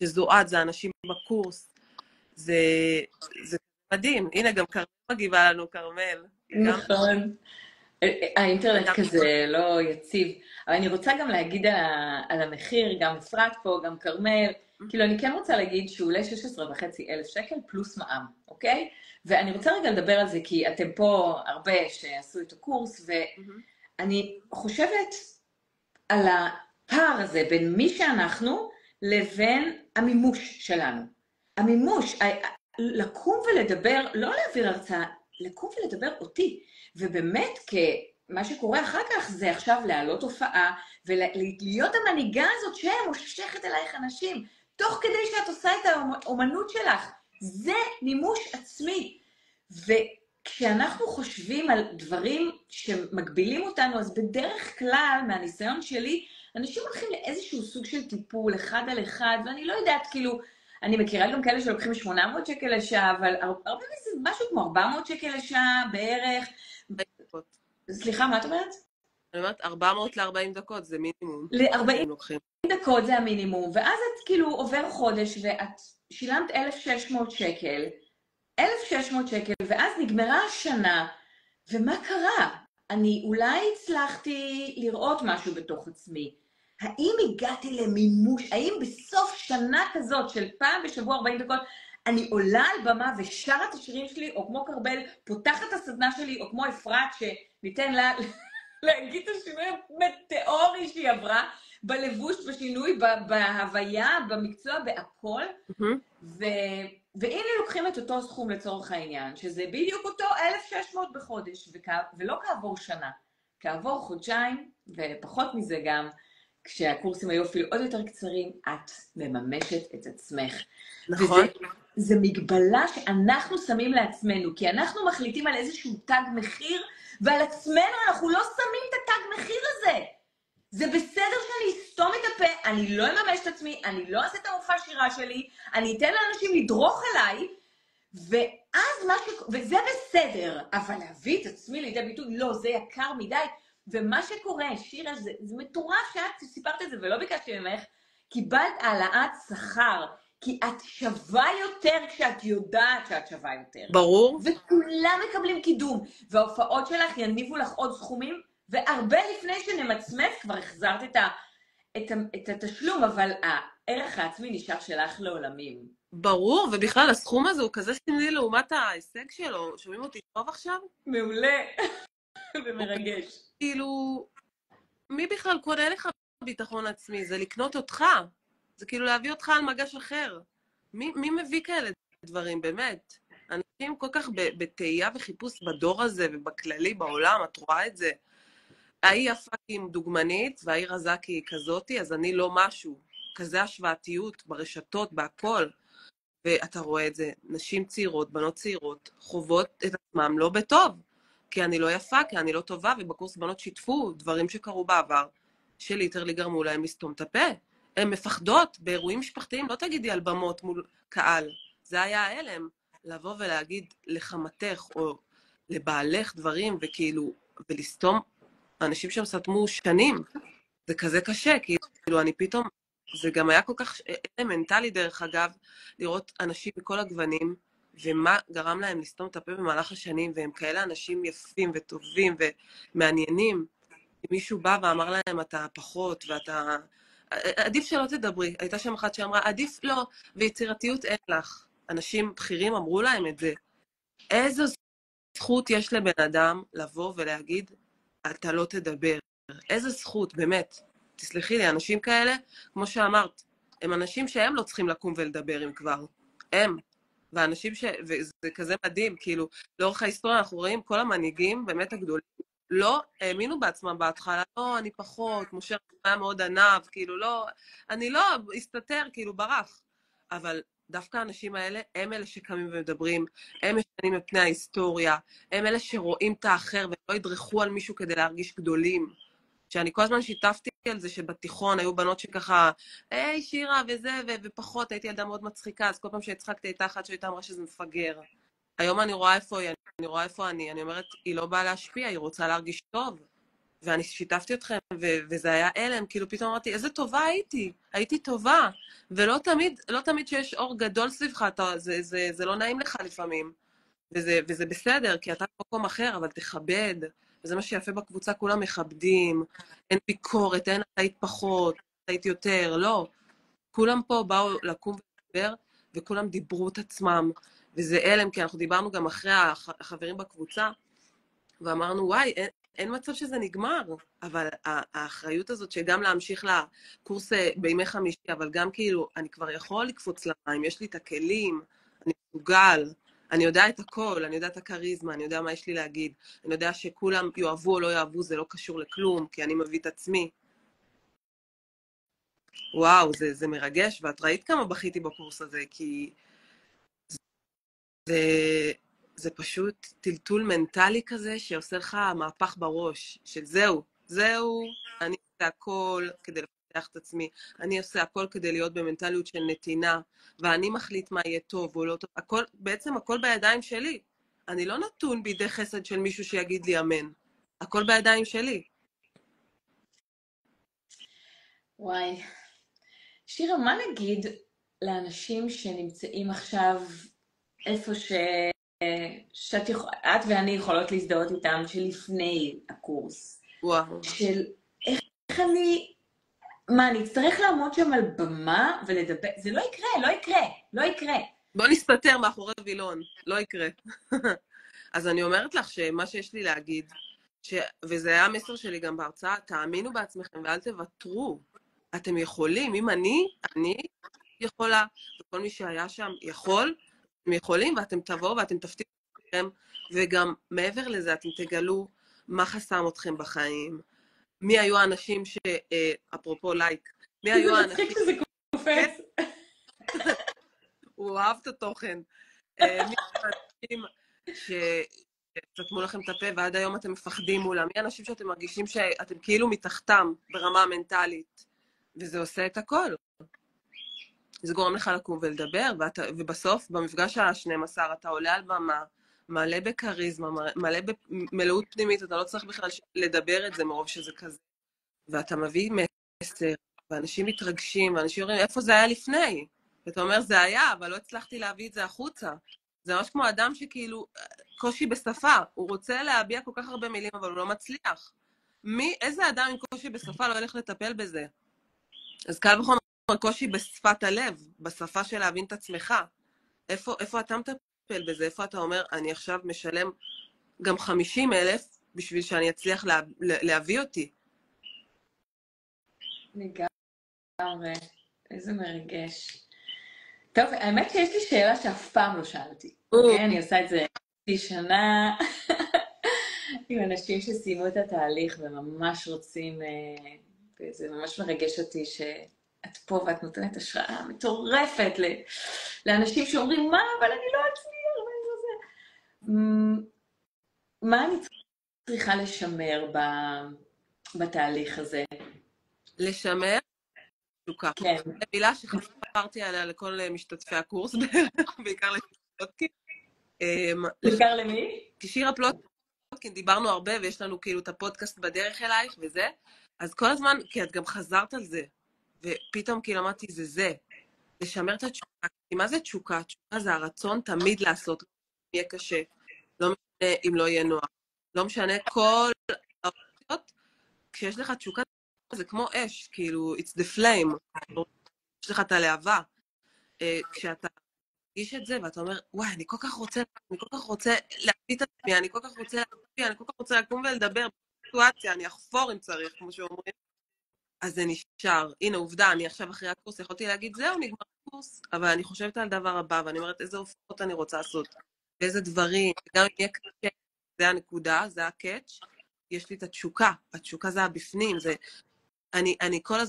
שזו את, זה אנשים בקורס, זה מדהים. הנה, גם כרמל מגיבה לנו, כרמל. גם נכון. האינטרנט וגם כזה לא יציב. אבל אני רוצה גם להגיד על המחיר, גם אפרת פה, גם כרמל. כאילו, אני כן רוצה להגיד שהוא עולה 16,500 שקל פלוס מע"מ, אוקיי? ואני רוצה רגע לדבר על זה, כי אתם פה הרבה שעשו את הקורס, ואני חושבת על הפער הזה בין מי שאנחנו לבין המימוש שלנו. המימוש, לקום ולדבר, לא להעביר הרצאה, לקום ולדבר אותי. ובאמת, מה שקורה אחר כך זה עכשיו להעלות הופעה, ולהיות המנהיגה הזאת שמושכת אלייך אנשים, תוך כדי שאת עושה את האומנות שלך. זה מימוש עצמי. וכשאנחנו חושבים על דברים שמגבילים אותנו, אז בדרך כלל, מהניסיון שלי, אנשים הולכים לאיזשהו סוג של טיפול, אחד על אחד, ואני לא יודעת, כאילו, אני מכירה גם כאלה שלוקחים 800 שקל לשעה, אבל הרבה מזה משהו כמו 400 שקל לשעה בערך. דקות. סליחה, מה את אומרת? אני אומרת, 400 ל-40 דקות זה מינימום. ל-40 שהם לוקחים. דקות זה המינימום, ואז את כאילו עובר חודש, ואת שילמת 1,600 שקל, 1,600 שקל, ואז נגמרה השנה, ומה קרה? אני אולי הצלחתי לראות משהו בתוך עצמי. האם הגעתי למימוש? האם בסוף שנה כזאת של פעם בשבוע 40 דקות, אני עולה על במה ושרה את השירים שלי, או כמו קרבל, פותחת את הסדנה שלי, או כמו אפרת, שניתן לה להגיד את השינוי המטאורי שהיא עברה, בלבוש, בשינוי, בהוויה, במקצוע, בהכל. והנה לוקחים את אותו סכום לצורך העניין, שזה בדיוק אותו 1,600 בחודש, ולא כעבור שנה, כעבור חודשיים, ופחות מזה גם, כשהקורסים היו אפילו עוד יותר קצרים, את מממשת את עצמך. נכון. וזה מגבלה שאנחנו שמים לעצמנו, כי אנחנו מחליטים על איזשהו תג מחיר, ועל עצמנו אנחנו לא שמים את התג מחיר הזה. זה בסדר שאני אסתום את הפה, אני לא אממש את עצמי, אני לא אעשה את המופע שירה שלי, אני אתן לאנשים לדרוך עליי, וזה בסדר, אבל להביא את עצמי לידי ביטוי, לא, זה יקר מדי. ומה שקורה, שירה, זה מטורף שאת סיפרת את זה, ולא ביקשתי ממך, קיבלת העלאת שכר, כי את שווה יותר כשאת יודעת שאת שווה יותר. ברור. וכולם מקבלים קידום, וההופעות שלך יניבו לך עוד סכומים, והרבה לפני שנמצמץ כבר החזרת את התשלום, אבל הערך העצמי נשאר שלך לעולמים. ברור, ובכלל הסכום הזה הוא כזה סמלי לעומת ההישג שלו. שומעים אותי טוב עכשיו? מעולה. ומרגש. כאילו, מי בכלל קונה לך ביטחון עצמי? זה לקנות אותך. זה כאילו להביא אותך על מגש אחר. מי מביא כאלה דברים, באמת? אנשים כל כך בתהייה וחיפוש בדור הזה ובכללי בעולם, את רואה את זה. ההיא יפה עם דוגמנית, וההיא רזה כי כזאתי, אז אני לא משהו. כזה השוואתיות ברשתות, בהכל. ואתה רואה את זה, נשים צעירות, בנות צעירות, חוות את עצמם לא בטוב. כי אני לא יפה, כי אני לא טובה, ובקורס בנות שיתפו דברים שקרו בעבר, שליטרלי גרמו להם לסתום את הפה. הן מפחדות, באירועים משפחתיים, לא תגידי על במות מול קהל. זה היה ההלם, לבוא ולהגיד לחמתך, או לבעלך דברים, וכאילו, ולסתום, אנשים שם סתמו שנים. זה כזה קשה, כאילו אני פתאום, זה גם היה כל כך אלמנטלי דרך אגב, לראות אנשים מכל הגוונים, ומה גרם להם לסתום את הפה במהלך השנים, והם כאלה אנשים יפים וטובים ומעניינים. מישהו בא ואמר להם, אתה פחות, ואתה... עדיף שלא תדברי. הייתה שם אחת שאמרה, עדיף לא, ויצירתיות אין לך. אנשים בכירים אמרו להם את זה. איזו זכות יש לבן אדם לבוא ולהגיד, אתה לא תדבר. איזו זכות, באמת. תסלחי לי, אנשים כאלה, כמו שאמרת, הם אנשים שהם לא צריכים לקום ולדבר אם כבר. הם. ואנשים וזה כזה מדהים, כאילו, לאורך ההיסטוריה אנחנו רואים כל המנהיגים, באמת הגדולים, לא האמינו בעצמם בהתחלה, לא, אני פחות, משה היה מאוד ענב, כאילו, לא, אני לא, הסתתר, כאילו, ברח. אבל דווקא האנשים האלה, הם אלה שקמים ומדברים, הם משנים את פני ההיסטוריה, הם אלה שרואים את האחר, ולא ידרכו על מישהו כדי להרגיש גדולים. שאני כל הזמן שיתפתי על זה שבתיכון היו בנות שככה, היי שירה וזה, ופחות, הייתי ילדה מאוד מצחיקה, אז כל פעם שהצחקתי הייתה אחת שהייתה אמרה שזה מפגר. היום אני רואה איפה היא, אני אומרת, היא לא באה להשפיע, היא רוצה להרגיש טוב. ואני שיתפתי אתכם, וזה היה אלם, כאילו פתאום אמרתי, איזה טובה הייתי טובה, ולא תמיד שיש אור גדול סביבך, זה לא נעים לך לפעמים, וזה בסדר, כי אתה במקום אחר, אבל תכבד, וזה מה שיפה בקבוצה, כולם מכבדים, אין ביקורת, אין אתה היית פחות, אתה היית יותר, לא. כולם פה באו לקום ולדבר, וכולם דיברו את עצמם, וזה אלם, כי אנחנו דיברנו גם אחרי החברים בקבוצה, ואמרנו, וואי, אין מצב שזה נגמר, אבל האחריות הזאת שגם להמשיך לקורס בימי חמישי, אבל גם כאילו, אני כבר יכול לקפוץ למים, יש לי את הכלים, אני מסוגל, אני יודע את הכל, אני יודע את הכריזמה, אני יודע מה יש לי להגיד, אני יודע שכולם יאהבו או לא יאהבו, זה לא קשור לכלום, כי אני מביא את עצמי. וואו, זה מרגש, ואת ראית כמה בכיתי בקורס הזה, כי זה, זה פשוט טלטול מנטלי כזה שעושה לך מהפך בראש, של זהו, אני עושה הכל כדי לפתח את עצמי, אני עושה הכל כדי להיות במנטליות של נתינה, ואני מחליט מה יהיה טוב או לא טוב, בעצם הכל בידיים שלי. אני לא נתון בידי חסד של מישהו שיגיד לי אמן. הכל בידיים שלי. וואי. שירה, מה נגיד לאנשים שנמצאים עכשיו איפה את ואני יכולות להזדהות איתם, שלפני הקורס? וואו. של איך אני אצטרך לעמוד שם על במה ולדבר? זה לא יקרה. בוא נסתתר מאחורי וילון, לא יקרה. אז אני אומרת לך שמה שיש לי להגיד, וזה היה המסר שלי גם בהרצאה, תאמינו בעצמכם ואל תוותרו. אתם יכולים, אם אני יכולה, וכל מי שהיה שם יכול, אתם יכולים, ואתם תבואו ואתם תפתיעו אתכם, וגם מעבר לזה אתם תגלו מה חסם אתכם בחיים, מי היו האנשים אפרופו לייק, מי היו האנשים... זה מצחיק שזה קופץ. הוא אהב את התוכן. מי האנשים שסתמו לכם את הפה ועד היום אתם מפחדים מולם, מי האנשים שאתם מרגישים שאתם כאילו מתחתם ברמה המנטלית, וזה עושה את הכל. זה גורם לך לקום ולדבר, ובסוף, במפגש ה-12, אתה עולה על במה, מלא בקריזמה, מלא במלאות פנימית, אתה לא צריך בכלל לדבר את זה מרוב שזה כזה. ואתה מביא מסר, ואנשים מתרגשים, ואנשים אומרים, איפה זה היה לפני? ואתה אומר, זה היה, אבל לא הצלחתי להביא את זה החוצה. זה ממש כמו אדם שכאילו, קושי בשפה, הוא רוצה להביע כל כך הרבה מילים, אבל הוא לא מצליח. איזה אדם עם קושי בשפה לא ילך לטפל בזה? אז קל וחומר, קושי בשפת הלב, בשפה של להבין את עצמך. איפה אתה מטפל בזה? איפה אתה אומר, אני עכשיו משלם גם 50,000 בשביל שאני אצליח להביא אותי? לגמרי, איזה מרגש. טוב, האמת שיש לי שאלה שאף פעם לא שאלתי. אני עושה את זה שנה עם אנשים שסיימו את התהליך וממש רוצים, וזה ממש מרגש אותי שאת פה ואת נותנת השראה מטורפת לאנשים שאומרים, מה, אבל אני לא אצליח, מה אני צריכה לשמר בתהליך הזה? לשמר? תשוקה. כן. זו מילה שחפרתי עליה לכל משתתפי הקורס, בעיקר לשירה. בעיקר למי? כי שירה פלוטקין, דיברנו הרבה, ויש לנו כאילו את הפודקאסט בדרך אלייך וזה, אז כל הזמן, כי את גם חזרת על זה, ופתאום כאילו אמרתי, זה. לשמר את התשוקה. כי מה זה תשוקה? תשוקה זה הרצון תמיד לעשות, אם יהיה קשה, לא משנה אם לא יהיה נוח. לא משנה כל האופציות, כשיש לך תשוקה, זה כמו אש, כאילו, it's the flame, יש לך את הלהבה. כשאתה מרגיש את זה, ואתה אומר, וואי, אני כל כך רוצה להביא את עצמי, אני כל כך רוצה לקום ולדבר בסיטואציה, אני אחפור אם צריך, כמו שאומרים, אז זה נשאר. הנה, עובדה, אני עכשיו אחרי הקורס, יכולתי להגיד, זהו, נגמר הקורס, אבל אני חושבת על דבר הבא, ואני אומרת, איזה הופעות אני רוצה לעשות, ואיזה דברים, גם אם יהיה קשה, זה הנקודה, זה הקאץ', יש לי את התשוקה זה הבפנים, זה... אני כל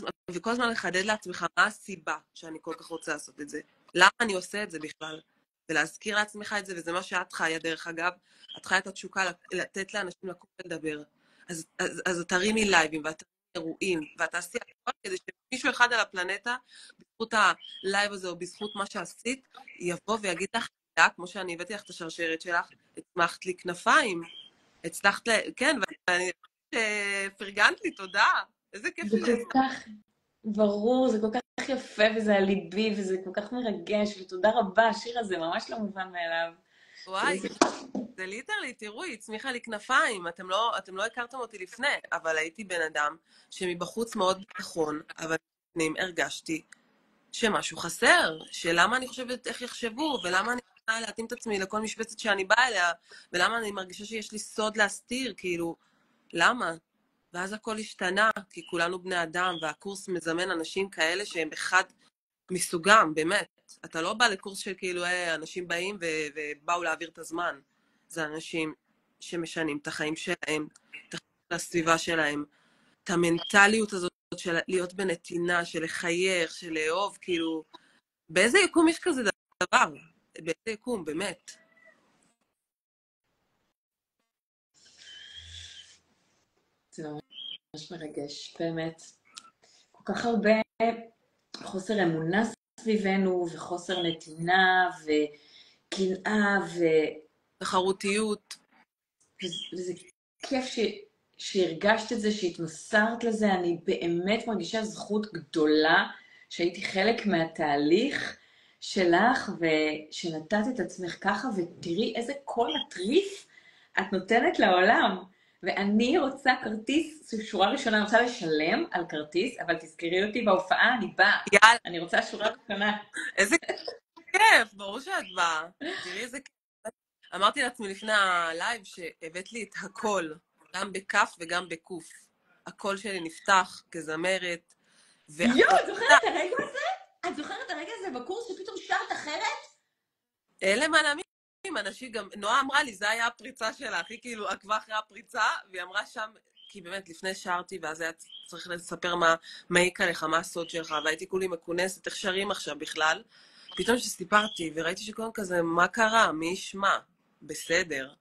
הזמן לחדד לעצמך מה הסיבה שאני כל כך רוצה לעשות את זה. למה אני עושה את זה בכלל? ולהזכיר לעצמך את זה, וזה מה שאת חיה, דרך אגב, את חיה את התשוקה לתת לאנשים לקום ולדבר. אז תרימי לייבים, ואת אירועים, ואת תעשי הכל כדי שמישהו אחד על הפלנטה, בזכות הלייב הזה או בזכות מה שעשית, יבוא ויגיד לך, כמו שאני הבאתי לך את השרשרת שלך, הצמחת לי כנפיים, הצלחת כן, ואני שפרגנת לי, תודה. איזה כיף זה שזה... כל כך ברור, זה כל כך יפה וזה על ליבי וזה כל כך מרגש, ותודה רבה, השיר הזה ממש לא מובן מאליו. וואי, זה ליטרלי, תראו, היא הצמיחה לי כנפיים. אתם לא הכרתם אותי לפני, אבל הייתי בן אדם שמבחוץ מאוד נכון, אבל בפנים הרגשתי שמשהו חסר, שלמה אני חושבת איך יחשבו, ולמה אני רוצה להתאים את עצמי לכל משבצת שאני באה אליה, ולמה אני מרגישה שיש לי סוד להסתיר, כאילו, למה? ואז הכל השתנה, כי כולנו בני אדם, והקורס מזמן אנשים כאלה שהם אחד מסוגם, באמת. אתה לא בא לקורס של כאילו, אנשים באים ובאו להעביר את הזמן. זה אנשים שמשנים את החיים שלהם, את החיים של הסביבה שלהם, את המנטליות הזאת של להיות בנתינה, של לחייך, של לאהוב, כאילו, באיזה יקום יש כזה דבר? באיזה יקום, באמת? זה ממש מרגש, באמת. כל כך הרבה חוסר אמונה סביבנו, וחוסר נתינה, וקנאה, תחרותיות. וזה כיף שהרגשת את זה, שהתמסרת לזה. אני באמת מרגישה זכות גדולה שהייתי חלק מהתהליך שלך, ושנתת את עצמך ככה, ותראי איזה קול מטריף את נותנת לעולם. ואני רוצה כרטיס, שורה ראשונה, אני רוצה לשלם על כרטיס, אבל תזכרי אותי בהופעה, אני באה. יאללה, אני רוצה שורה ראשונה. איזה כיף, ברור שאת באה. תראי איזה כיף. אמרתי לעצמי לפני הלייב שהבאת לי את הכל, גם בכף וגם בקוף. הקול שלי נפתח כזמרת. יואו, את זוכרת את הרגע הזה? את זוכרת את הרגע הזה בקורס שפתאום שרת אחרת? אלה מנעמים, אנשים גם, נועה אמרה לי, זה היה הפריצה שלה, הכי כאילו עקבה אחרי הפריצה, והיא אמרה שם, כי באמת לפני שרתי, ואז היה צריך לספר מה יקרה לך, מה הסוד שלך, והייתי כולי מכונסת, איך שרים עכשיו בכלל. פתאום שסיפרתי, וראיתי שכולם כזה, מה קרה? מי ישמע? בסדר.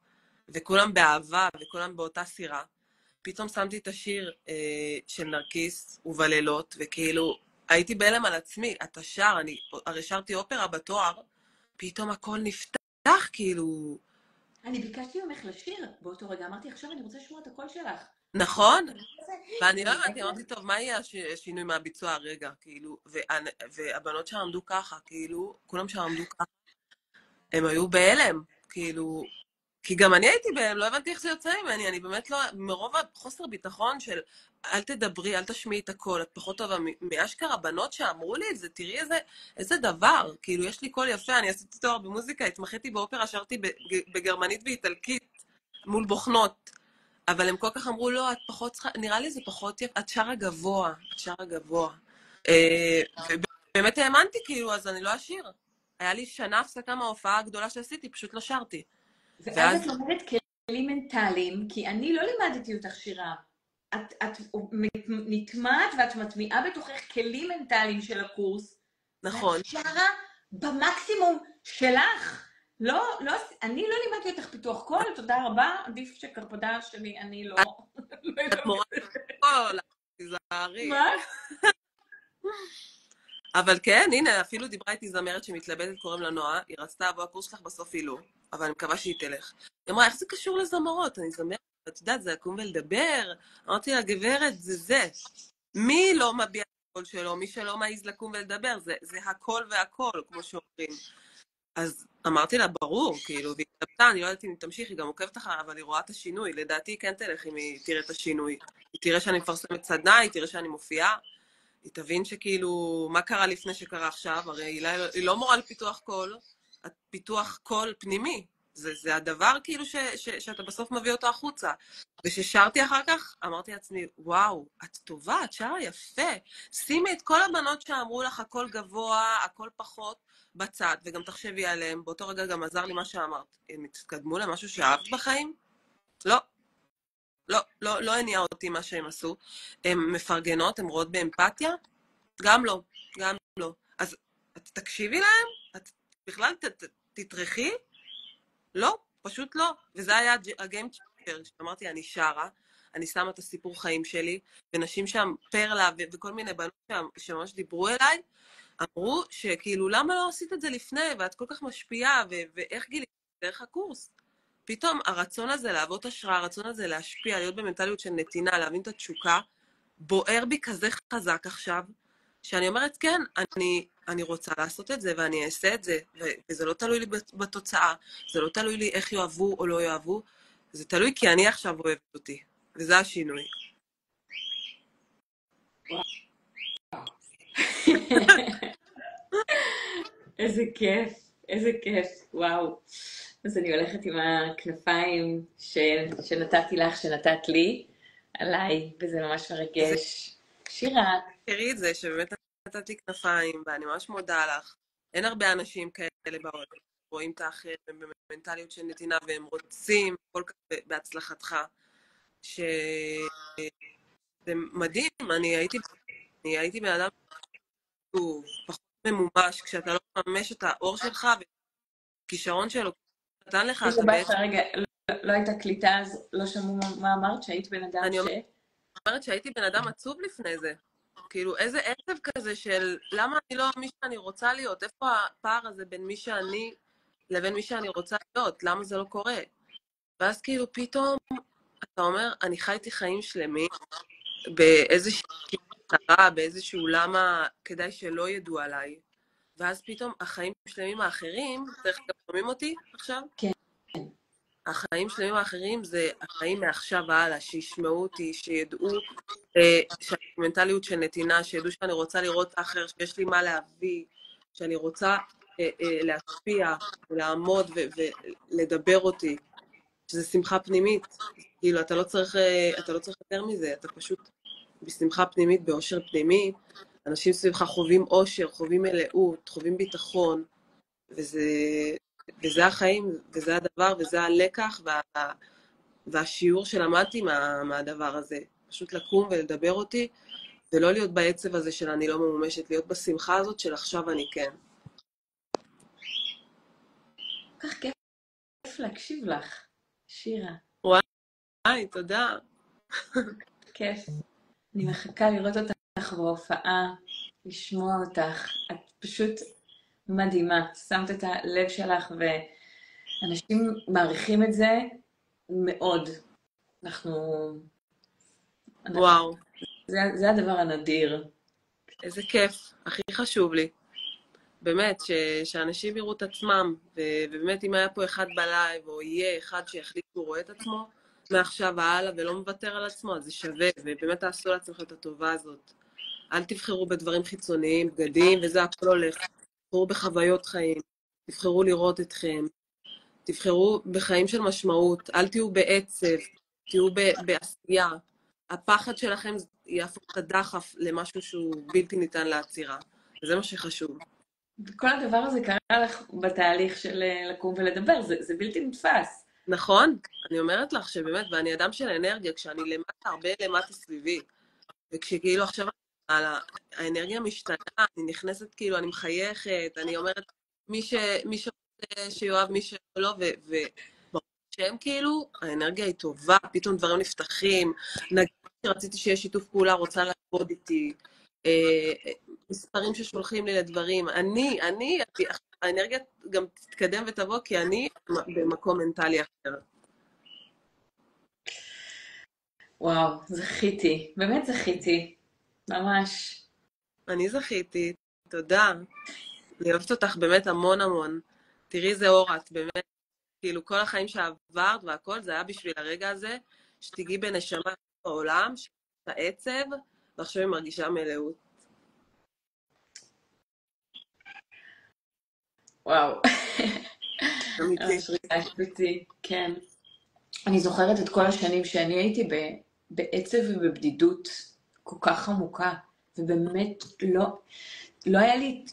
וכולם באהבה, וכולם באותה סירה. פתאום שמתי את השיר של נרקיס ובלילות, וכאילו, הייתי בהלם על עצמי, אתה שר, אני הרי שרתי אופרה בתואר, פתאום הכל נפתח, כאילו... אני ביקשתי ממך לשיר באותו רגע, אמרתי, עכשיו אני רוצה לשמוע את הקול שלך. נכון? ואני לא הבנתי, אמרתי, טוב, מה יהיה השינוי מהביצוע הרגע, כאילו, והבנות שם עמדו ככה, כאילו, כולם שם עמדו ככה, הם היו בהלם, כאילו, כי גם אני הייתי בהלם, לא הבנתי איך זה יוצא ממני, אני באמת לא, מרוב החוסר ביטחון של אל תדברי, אל תשמיעי את הכל, את פחות טובה, מאשכרה בנות שאמרו לי את זה, תראי איזה דבר, כאילו, יש לי קול יפה, אני עשיתי תואר במוזיקה, התמחיתי באופרה, שרתי בגרמנית ואיטלקית, מול בוחנות, אבל הם כל כך אמרו, לא, את פחות צריכה, נראה לי זה פחות יפה, את שרה גבוה, את שרה גבוה. ובאמת האמנתי, כאילו, אז אני לא אשיר. היה לי שנה הפסקה מההופעה הגדולה שעשיתי, פשוט לא שרתי. ואז את לומדת כלים מנטליים, כי אני לא לימדתי אותך שירה. את נטמעת ואת מטמיעה בתוכך כלים מנטליים של הקורס. נכון. ואת שרה במקסימום שלך. אני לא לימדתי אותך פיתוח קול, תודה רבה, עדיף שקרפדה שלי, אני לא... את מורה קול, תיזהרי. מה? אבל כן, הנה, אפילו דיברה איתי זמרת שמתלבטת, קוראים לה נועה, היא רצתה לבוא הקורס שלך, בסוף היא לא, אבל אני מקווה שהיא תלך. היא אמרה, איך זה קשור לזמרות? אני זמרת, את יודעת, זה לקום ולדבר. אמרתי לה, גברת, זה. מי לא מביע את הקול שלו? מי שלא מעז לקום ולדבר, זה הכל והכל, כמו שאומרים. אז אמרתי לה, ברור, כאילו, והיא התלבטה, אני לא יודעת אם היא תמשיך, היא גם עוקבת אחריה, אבל היא רואה את השינוי. לדעתי היא כן תלך אם היא תראה את השינוי. היא תראה שאני מפרסמת סדנה, היא תראה שאני מופיעה. היא תבין שכאילו, מה קרה לפני שקרה עכשיו? הרי היא לא מורה על פיתוח קול, פיתוח קול פנימי. זה הדבר כאילו שאתה בסוף מביא אותו החוצה. וששרתי אחר כך, אמרתי לעצמי, וואו, את טובה, את שרה יפה. שימי את כל הבנות שאמרו לך, הכל גבוה, הכל פחות, בצד, וגם תחשבי עליהם. באותו רגע גם עזר לי מה שאמרת. הם התקדמו למשהו שאהבת בחיים? לא. לא הניע אותי מה שהם עשו. הן מפרגנות, הן רואות באמפתיה? גם לא, גם לא. אז את תקשיבי להם? את בכלל תטרחי? לא, פשוט לא. וזה היה הגיים צ'יינג'ר, שאמרתי, אני שרה, אני שמה את הסיפור חיים שלי, ונשים שם פרלה וכל מיני בנות שם שממש דיברו אליי, אמרו שכאילו, למה לא עשית את זה לפני, ואת כל כך משפיעה, ואיך גילית דרך הקורס? פתאום הרצון הזה להוות השראה, הרצון הזה להשפיע, להיות במנטליות של נתינה, להבין את התשוקה, בוער בי כזה חזק עכשיו, שאני אומרת, כן, אני רוצה לעשות את זה, ואני אעשה את זה, וזה לא תלוי לי בתוצאה, זה לא תלוי לי איך יאהבו או לא יאהבו, זה תלוי כי אני עכשיו אוהבת אותי, וזה השינוי. איזה כיף, איזה כיף, וואו. אז אני הולכת עם הכנפיים שנתתי לך, שנתת לי, עליי, וזה ממש מרגש. שירה. תראי את זה, שבאמת נתת לי כנפיים, ואני ממש מודה לך. אין הרבה אנשים כאלה בעולם, רואים את האחר, הם במנטליות של נתינה, והם רוצים כל כך בהצלחתך, שזה מדהים. אני הייתי בן אדם שהוא פחות ממומש, כשאתה לא ממש את האור שלך, וכישרון שלו נתן לך, אתה בעצם... רגע, לא הייתה קליטה, אז לא שמעו מה אמרת, שהיית בן אדם אני אומרת שהייתי בן אדם עצוב לפני זה. כאילו, איזה עצב כזה של למה אני לא מי שאני רוצה להיות? איפה הפער הזה בין מי שאני לבין מי שאני רוצה להיות? למה זה לא קורה? ואז כאילו פתאום אתה אומר, אני חייתי חיים שלמים באיזושהי מטרה, באיזשהו למה כדאי שלא ידעו עליי. ואז פתאום החיים שלמים האחרים, דרך אגב, שומעים אותי עכשיו? כן. החיים שלמים האחרים זה החיים מעכשיו הלאה, שישמעו אותי, שידעו שהמנטליות של נתינה, שידעו שאני רוצה לראות אחר, שיש לי מה להביא, שאני רוצה להשפיע, לעמוד ולדבר אותי, שזה שמחה פנימית. כאילו, אתה לא צריך יותר מזה, אתה פשוט בשמחה פנימית, באושר פנימי. אנשים סביבך חווים אושר, חווים מלאות, חווים ביטחון, וזה החיים, וזה הדבר, וזה הלקח, והשיעור שלמדתי מהדבר הזה. פשוט לקום ולדבר אותי, ולא להיות בעצב הזה של אני לא ממומשת, להיות בשמחה הזאת של עכשיו אני כן. כך כיף להקשיב לך, שירה. וואי, תודה. כיף. אני מחכה לראות אותך בהופעה, לשמוע אותך. את פשוט מדהימה. שמת את הלב שלך, ואנשים מעריכים את זה מאוד. וואו. זה הדבר הנדיר. איזה כיף, הכי חשוב לי. באמת, שאנשים יראו את עצמם, ובאמת אם היה פה אחד בלייב, או יהיה אחד שיחליט שהוא רואה את עצמו, מעכשיו והלאה ולא מוותר על עצמו, אז זה שווה, ובאמת תעשו לעצמכם את הטובה הזאת. אל תבחרו בדברים חיצוניים, בגדים, וזה הכל הולך. תבחרו בחוויות חיים, תבחרו לראות אתכם, תבחרו בחיים של משמעות, אל תהיו בעצב, תהיו בעשייה. הפחד שלכם יהפוך את הדחף למשהו שהוא בלתי ניתן לעצירה, וזה מה שחשוב. כל הדבר הזה קרה לך בתהליך של לקום ולדבר, זה בלתי נתפס. נכון, אני אומרת לך שבאמת, ואני אדם של אנרגיה, כשאני למטה, הרבה למטה סביבי, וכשכאילו עכשיו האנרגיה משתנה, אני נכנסת כאילו, אני מחייכת, אני אומרת, מי שרוצה שיואב, מי שלא, וברור שהם כאילו, האנרגיה היא טובה, פתאום דברים נפתחים, נגיד שרציתי שיהיה שיתוף פעולה, רוצה לעבוד איתי, מספרים ששולחים לי לדברים, האנרגיה גם תתקדם ותבוא, כי אני במקום מנטלי אחר. וואו, זכיתי, באמת זכיתי, ממש. אני זכיתי, תודה. אני אוהבת אותך באמת המון המון. תראי איזה אור את, באמת. כאילו כל החיים שעברת והכל, זה היה בשביל הרגע הזה, שתגיעי בנשמה בעולם, שאת העצב, ועכשיו היא מרגישה מלאות. וואו. אמיתי. כן. אני זוכרת את כל השנים שאני הייתי בעצב ובבדידות כל כך עמוקה, ובאמת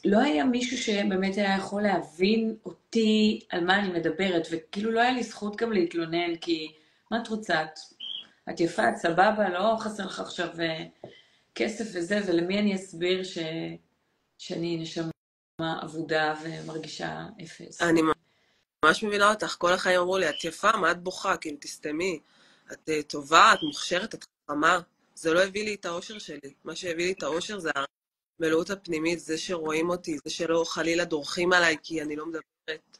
לא היה מישהו שבאמת היה יכול להבין אותי על מה אני מדברת, וכאילו לא היה לי זכות גם להתלונן, כי מה את רוצה? את יפה, את סבבה, לא חסר לך עכשיו כסף וזה, ולמי אני אסביר שאני נשמה עבודה ומרגישה אפס. אני ממש מבינה אותך, כל החיים אמרו לי, את יפה, מה את בוכה? כאילו, תסתמי. את טובה, את מוכשרת, את חכמה. זה לא הביא לי את האושר שלי. מה שהביא לי את האושר זה המלאות הפנימית, זה שרואים אותי, זה שלא חלילה דורכים עליי כי אני לא מדברת.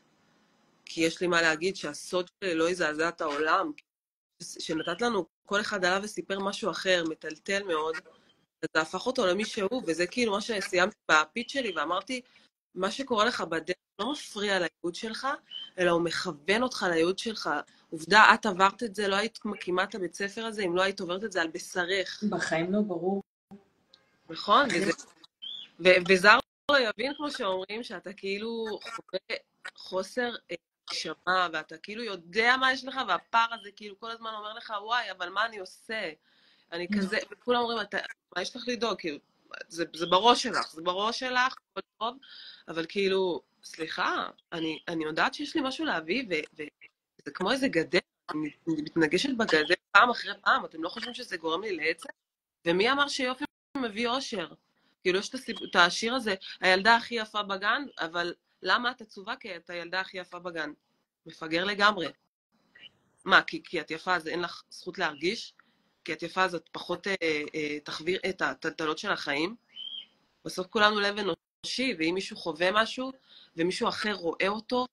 כי יש לי מה להגיד שהסוד שלי לא יזעזע את העולם, שנתת לנו, כל אחד עליו וסיפר משהו אחר, מטלטל מאוד, זה הפך אותו למי שהוא, וזה כאילו מה שסיימתי בפיץ שלי, ואמרתי, מה שקורה לך בדרך לא מפריע לייעוד שלך, אלא הוא מכוון אותך לייעוד שלך. עובדה, את עברת את זה, לא היית מקימה את הבית ספר הזה, אם לא היית עוברת את זה על בשרך. בחיים לא ברור. נכון? וזר לא יבין, כמו שאומרים, שאתה כאילו חווה חוסר נשמה, ואתה כאילו יודע מה יש לך, והפער הזה כאילו כל הזמן אומר לך, וואי, אבל מה אני עושה? אני כזה, וכולם אומרים, מה יש לך לדאוג? כאילו, זה בראש שלך, זה בראש שלך, הכל טוב, אבל כאילו, סליחה, אני יודעת שיש לי משהו להביא, וזה כמו איזה גדר, אני מתנגשת בגדר פעם אחרי פעם, אתם לא חושבים שזה גורם לי לעצם? ומי אמר שיופי מביא אושר? כאילו, יש את השיר הזה, הילדה הכי יפה בגן, אבל למה את עצובה? כי את הילדה הכי יפה בגן. מפגר לגמרי. מה, כי את יפה אז אין לך זכות להרגיש? כי את יפה אז את פחות תחביר את הטלטלות של החיים? בסוף כולנו לב אנושי, ואם מישהו חווה משהו, ומישהו אחר רואה אותו,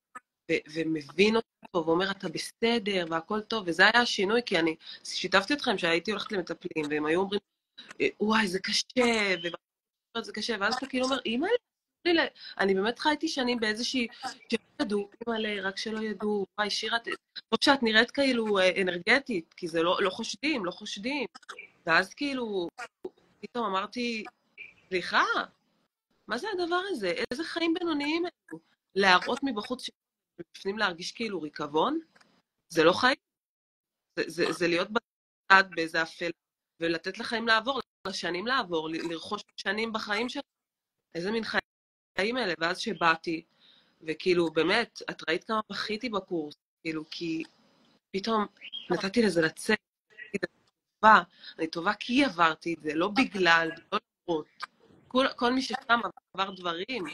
ומבין אותו, ואומר, אתה בסדר, והכל טוב, וזה היה השינוי, כי אני שיתפתי אתכם שהייתי הולכת למטפלים, והם היו אומרים, וואי, זה קשה, זה קשה, ואז אתה כאילו אומר, אמא, אני באמת חייתי שנים באיזושהי, שלא ידעו, אמא, רק שלא ידעו, וואי, שירה, טוב שאת נראית כאילו אנרגטית, כי זה לא חושדים, לא חושדים. ואז כאילו, פתאום אמרתי, סליחה, מה זה הדבר הזה? איזה חיים בינוניים אלו? להראות מבחוץ שבפנים להרגיש כאילו ריקבון? זה לא חיים. זה להיות בצד באיזה אפלה, ולתת לחיים לעבור, לשנים לעבור, לרכוש שנים בחיים שלך. איזה מין חיים אלה? ואז שבאתי, וכאילו, באמת, את ראית כמה בכיתי בקורס, כאילו, כי פתאום נתתי לזה לצאת, אני טובה כי עברתי את זה, לא בגלל, לא למרות. כל מי ששם עבר דברים,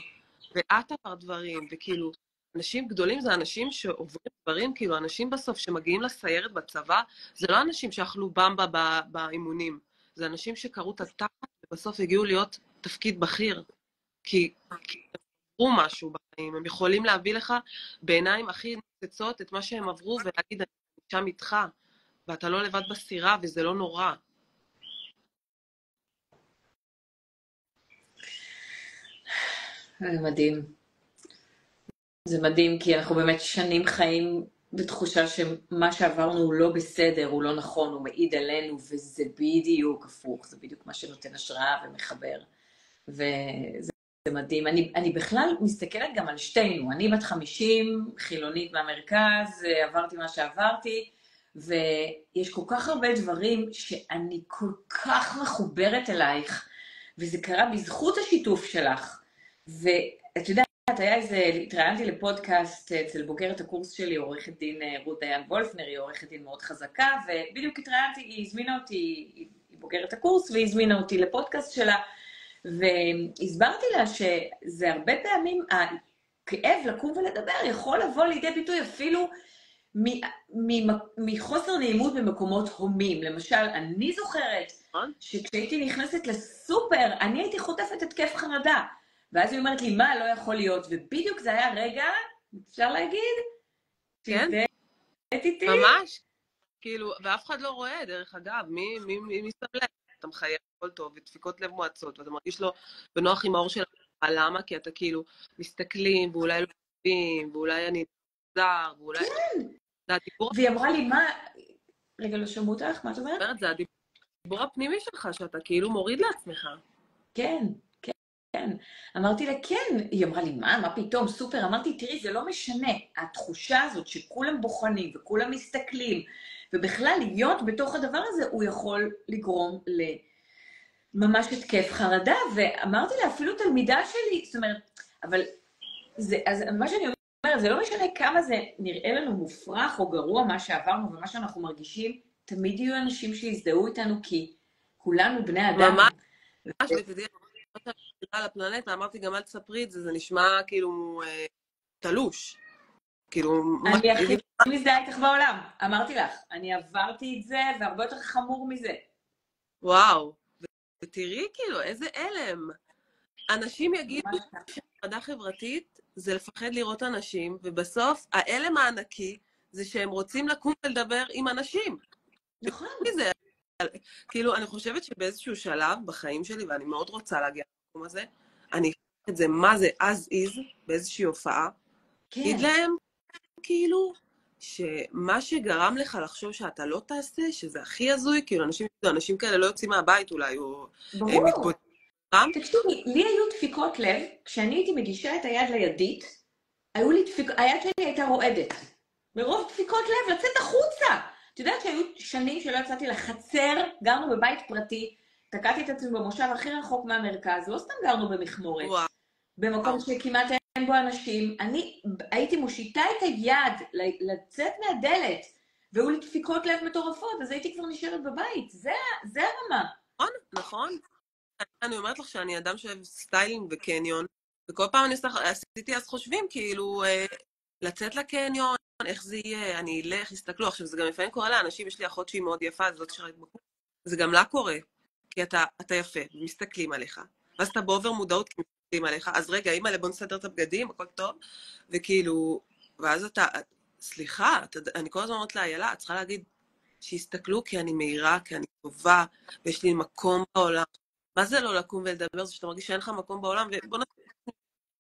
ואת עבר דברים, וכאילו, אנשים גדולים זה אנשים שעוברים דברים, כאילו, אנשים בסוף שמגיעים לסיירת בצבא, זה לא אנשים שאכלו במבה באימונים, זה אנשים שקראו את התחת, ובסוף הגיעו להיות תפקיד בכיר, כי עברו משהו בחיים, הם יכולים להביא לך בעיניים הכי נצצות את מה שהם עברו, ולהגיד, אני שם איתך, ואתה לא לבד בסירה, וזה לא נורא. זה מדהים. זה מדהים, כי אנחנו באמת שנים חיים בתחושה שמה שעברנו הוא לא בסדר, הוא לא נכון, הוא מעיד עלינו, וזה בדיוק הפוך, זה בדיוק מה שנותן השראה ומחבר. וזה מדהים. אני בכלל מסתכלת גם על שתינו. אני בת 50, חילונית מהמרכז, עברתי מה שעברתי, ויש כל כך הרבה דברים שאני כל כך מחוברת אלייך, וזה קרה בזכות השיתוף שלך. ואת יודעת, התראיינתי לפודקאסט אצל בוגרת הקורס שלי, עורכת דין רות דיין וולפנר, היא עורכת דין מאוד חזקה, ובדיוק התראיינתי, היא הזמינה אותי, היא בוגרת הקורס, והיא הזמינה אותי לפודקאסט שלה, והסברתי לה שזה הרבה פעמים, הכאב לקום ולדבר יכול לבוא לידי ביטוי אפילו מחוסר נעימות במקומות הומים. למשל, אני זוכרת שכשהייתי נכנסת לסופר, אני הייתי חוטפת התקף חרדה. ואז היא אומרת לי, מה, לא יכול להיות? ובדיוק זה היה רגע, אפשר להגיד? כן? איתי? ממש. כאילו, ואף אחד לא רואה, דרך אגב, מי שם לב? אתה מחייב הכל טוב, ודפיקות לב מועצות, ואתה מרגיש לו בנוח עם האור שלך. למה? כי אתה כאילו מסתכלים, ואולי לא מבין, ואולי אני זר, ואולי... כן. זה הדיבור... והיא אמרה לי, מה... רגע, לא שמעו אותך? מה את אומרת? זה הדיבור הפנימי שלך, שאתה כאילו מוריד לעצמך. כן, כן, כן. אמרתי לה, כן. היא אמרה לי, מה פתאום? סופר. אמרתי, תראי, זה לא משנה. התחושה הזאת שכולם בוחנים וכולם מסתכלים, ובכלל להיות בתוך הדבר הזה, הוא יכול לגרום לממש התקף חרדה, ואמרתי לה, אפילו תלמידה שלי, זאת אומרת, אבל אז מה שאני אומרת, זה לא משנה כמה זה נראה לנו מופרך או גרוע מה שעברנו ומה שאנחנו מרגישים, תמיד יהיו אנשים שיזדהו איתנו, כי כולנו בני אדם. ממש, ותדעי, על הפלנטה, אמרתי גם אל תספרי את זה, זה נשמע כאילו תלוש. כאילו... אני הכי מזדהה איתך בעולם, אמרתי לך, אני עברתי את זה, והרבה יותר חמור מזה. וואו, ותראי כאילו, איזה אלם. אנשים יגידו חרדה חברתית זה לפחד לראות אנשים, ובסוף ההלם הענקי זה שהם רוצים לקום ולדבר עם אנשים. נכון. זה, כאילו, אני חושבת שבאיזשהו שלב בחיים שלי, ואני מאוד רוצה להגיע למקום הזה, אני אקח את זה, מה זה as is, באיזושהי הופעה, אגיד כן. להם, כאילו, שמה שגרם לך לחשוב שאתה לא תעשה, שזה הכי הזוי, כאילו, אנשים כאלה לא יוצאים מהבית אולי, או ברור. מתבודדים. תקשיבי, לי היו דפיקות לב, כשאני הייתי מגישה את היד לידית, היד שלי הייתה רועדת. מרוב דפיקות לב, לצאת החוצה. את יודעת שהיו שנים שלא יצאתי לחצר, גרנו בבית פרטי, תקעתי את עצמי במושב הכי רחוק מהמרכז, לא סתם גרנו במכמורת, במקום וואו. שכמעט אין בו אנשים. אני הייתי מושיטה את היד לצאת מהדלת, והיו לי דפיקות לב מטורפות, אז הייתי כבר נשארת בבית. זה הרמה. נכון, נכון. אני אומרת לך שאני אדם שאוהב סטיילינג וקניון, וכל פעם עשיתי אז חושבים, כאילו, לצאת לקניון, איך זה יהיה, אני אלך, יסתכלו. עכשיו, זה גם לפעמים קורה לאנשים, יש לי אחות שהיא מאוד יפה, זאת שראית בקורס, זה גם לה קורה, כי אתה יפה, ומסתכלים עליך, ואז אתה באובר מודעות, כי מסתכלים עליך, אז רגע, אמא, בוא נסדר את הבגדים, הכל טוב, וכאילו, ואז סליחה, אני כל הזמן אומרת לה, יאללה, את צריכה להגיד, שיסתכלו כי אני מהירה, כי אני טובה, ויש לי מקום בעולם. מה זה לא לקום ולדבר? זה שאתה מרגיש שאין לך מקום בעולם, ובוא נתחיל,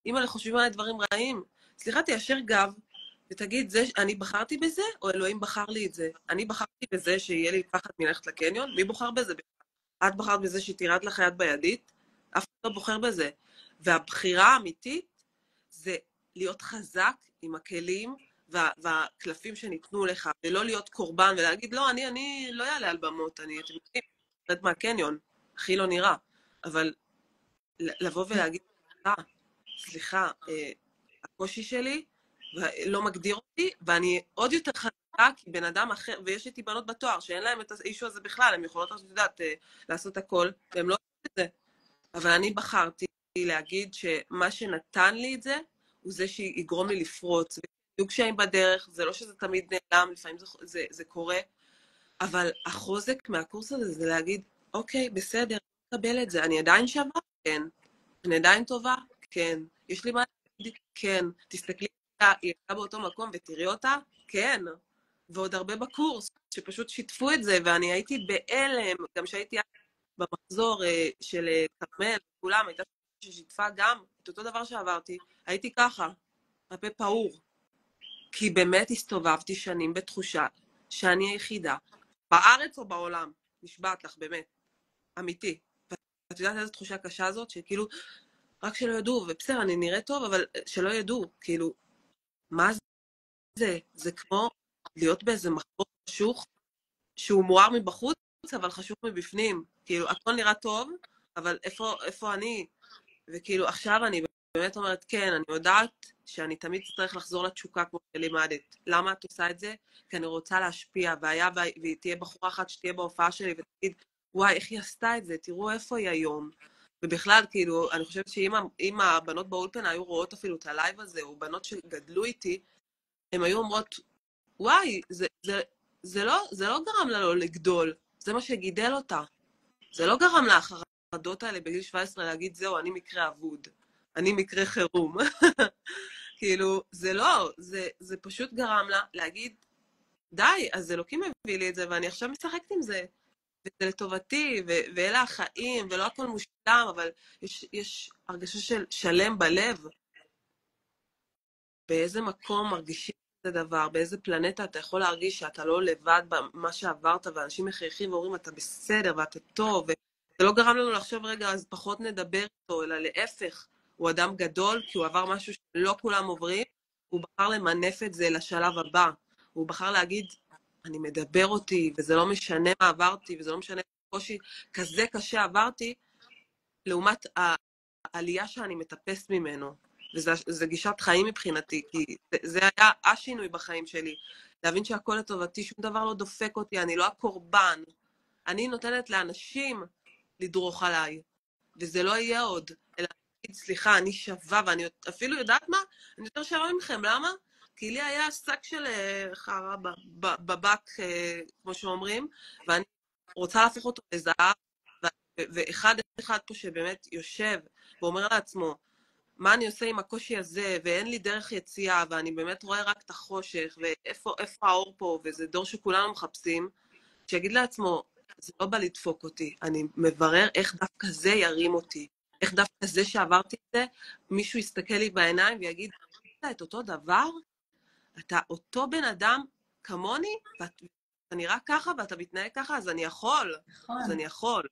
אם אלה חושבים עליי דברים רעים, סליחה, תיישר גב, ותגיד, אני בחרתי בזה, או אלוהים בחר לי את זה? אני בחרתי בזה שיהיה לי פחד מלכת לקניון? מי בוחר בזה? את בחרת בזה שתירד לך יד בידית? אף אחד לא בוחר בזה. והבחירה האמיתית זה להיות חזק עם הכלים והקלפים שניתנו לך, ולא להיות קורבן ולהגיד, לא, אני לא יעלה על במות, אתם יודעים, רד מהקניון, הכי לא נראה. אבל לבוא ולהגיד, סליחה, הקושי שלי לא מגדיר אותי, ואני עוד יותר חזקה, כי בן אדם אחר, ויש איתי בנות בתואר, שאין להם את האישו הזה בכלל, הן יכולות, את יודעת, לעשות הכל, והן לא עושות את זה. אבל אני בחרתי להגיד שמה שנתן לי את זה, הוא זה שיגרום לי לפרוץ. ויהיו קשיים בדרך, זה לא שזה תמיד נעלם, לפעמים זה קורה, אבל החוזק מהקורס הזה זה להגיד, אוקיי, בסדר, אני אקבל את זה, אני עדיין שווה? כן. אני עדיין טובה? כן. יש לי מה להגיד? כן. תסתכלי, היא הייתה באותו מקום ותראי אותה? כן. ועוד הרבה בקורס, שפשוט שיתפו את זה, ואני הייתי בהלם, גם שהייתי במחזור של כרמל, כולם, הייתה ששיתפה גם את אותו דבר שעברתי, הייתי ככה, הפה פעור. כי באמת הסתובבתי שנים בתחושה שאני היחידה, בארץ או בעולם, נשבעת לך, באמת, אמיתי. ואת יודעת איזו תחושה קשה זאת, שכאילו, רק שלא ידעו, ובסדר, אני נראית טוב, אבל שלא ידעו, כאילו, מה זה? זה כמו להיות באיזה מחבור חשוך, שהוא מואר מבחוץ, אבל חשוך מבפנים. כאילו, הכל נראה טוב, אבל איפה אני? וכאילו, עכשיו אני באמת אומרת, כן, אני יודעת שאני תמיד צריך לחזור לתשוקה כמו שלימדת. למה את עושה את זה? כי אני רוצה להשפיע, והיא תהיה בחורה אחת שתהיה בהופעה שלי ותגיד, וואי, איך היא עשתה את זה? תראו איפה היא היום. ובכלל, כאילו, אני חושבת שאם הבנות באולפן היו רואות אפילו את הלייב הזה, או בנות שגדלו איתי, הן היו אומרות, וואי, זה לא גרם לה לא לגדול, זה מה שגידל אותה. זה לא גרם לה החרדות האלה בגיל 17 להגיד, זהו, אני מקרה אבוד, אני מקרה חירום. כאילו, זה לא, זה פשוט גרם לה להגיד, די, אז אלוקים מביא לי את זה, ואני עכשיו משחקת עם זה, וזה לטובתי, ואלה החיים, ולא הכל מושלם, אבל יש הרגשה של שלם בלב. באיזה מקום מרגישים את הדבר, באיזה פלנטה אתה יכול להרגיש שאתה לא לבד במה שעברת, ואנשים מכריחים ואומרים, אתה בסדר ואתה טוב, וזה לא גרם לנו לחשוב, רגע, אז פחות נדבר איתו, אלא להפך, הוא אדם גדול, כי הוא עבר משהו שלא כולם עוברים, הוא בחר למנף את זה לשלב הבא, הוא בחר להגיד, אני מדבר אותי, וזה לא משנה מה עברתי, וזה לא משנה קושי כזה קשה עברתי, לעומת העלייה שאני מטפס ממנו. וזה גישת חיים מבחינתי, כי זה היה השינוי בחיים שלי. להבין שהכל לטובתי, שום דבר לא דופק אותי, אני לא הקורבן. אני נותנת לאנשים לדרוך עליי, וזה לא יהיה עוד. אלא להגיד, סליחה, אני שווה, ואני אפילו יודעת מה? אני יותר שווה ממכם, למה? כי לי היה שק של חרא בבק, כמו שאומרים, ואני רוצה להפוך אותו לזהב, ואחד פה שבאמת יושב ואומר לעצמו, מה אני עושה עם הקושי הזה, ואין לי דרך יציאה, ואני באמת רואה רק את החושך, ואיפה האור פה, וזה דור שכולנו מחפשים, שיגיד לעצמו, זה לא בא לדפוק אותי, אני מברר איך דווקא זה ירים אותי, איך דווקא זה שעברתי את זה, מישהו יסתכל לי בעיניים ויגיד, אתה את אותו דבר? אתה אותו בן אדם כמוני, ואתה נראה ככה ואתה מתנהג ככה, אז אני יכול, אז נכון. אני יכול.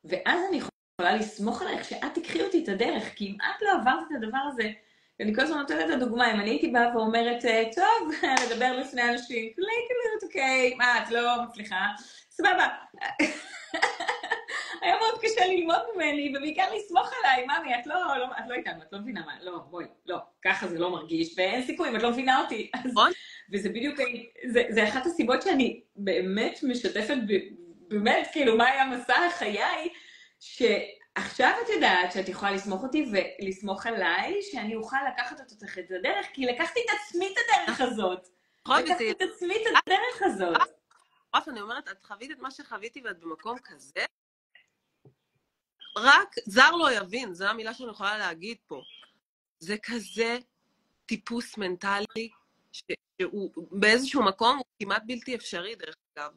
ואז אני יכולה לסמוך עלייך שאת תקחי אותי את הדרך, כי אם את לא עברת את הדבר הזה, ואני כל הזמן נותנת את הדוגמה, אם אני הייתי באה ואומרת, טוב, לדבר בפני אנשים, כאילו, אוקיי, מה, את לא מצליחה, סבבה. היה מאוד קשה ללמוד ממני, ובעיקר לסמוך עליי, ממי, את לא איתנו, את לא מבינה מה, לא, בואי, לא, ככה זה לא מרגיש, ואין סיכוי אם את לא מבינה אותי. נכון? וזה בדיוק, זה אחת הסיבות שאני באמת משתפת, באמת, כאילו, מה היה מסע חיי, שעכשיו את יודעת שאת יכולה לסמוך אותי ולסמוך עליי, שאני אוכל לקחת אותך את הדרך, כי לקחתי את עצמי את הדרך הזאת. נכון, לקחתי את עצמי את הדרך הזאת. אני אומרת, את חווית את מה שחוויתי ואת במקום כזה, רק זר לא יבין, זו המילה שאני יכולה להגיד פה. זה כזה טיפוס מנטלי, שהוא באיזשהו מקום הוא כמעט בלתי אפשרי, דרך אגב.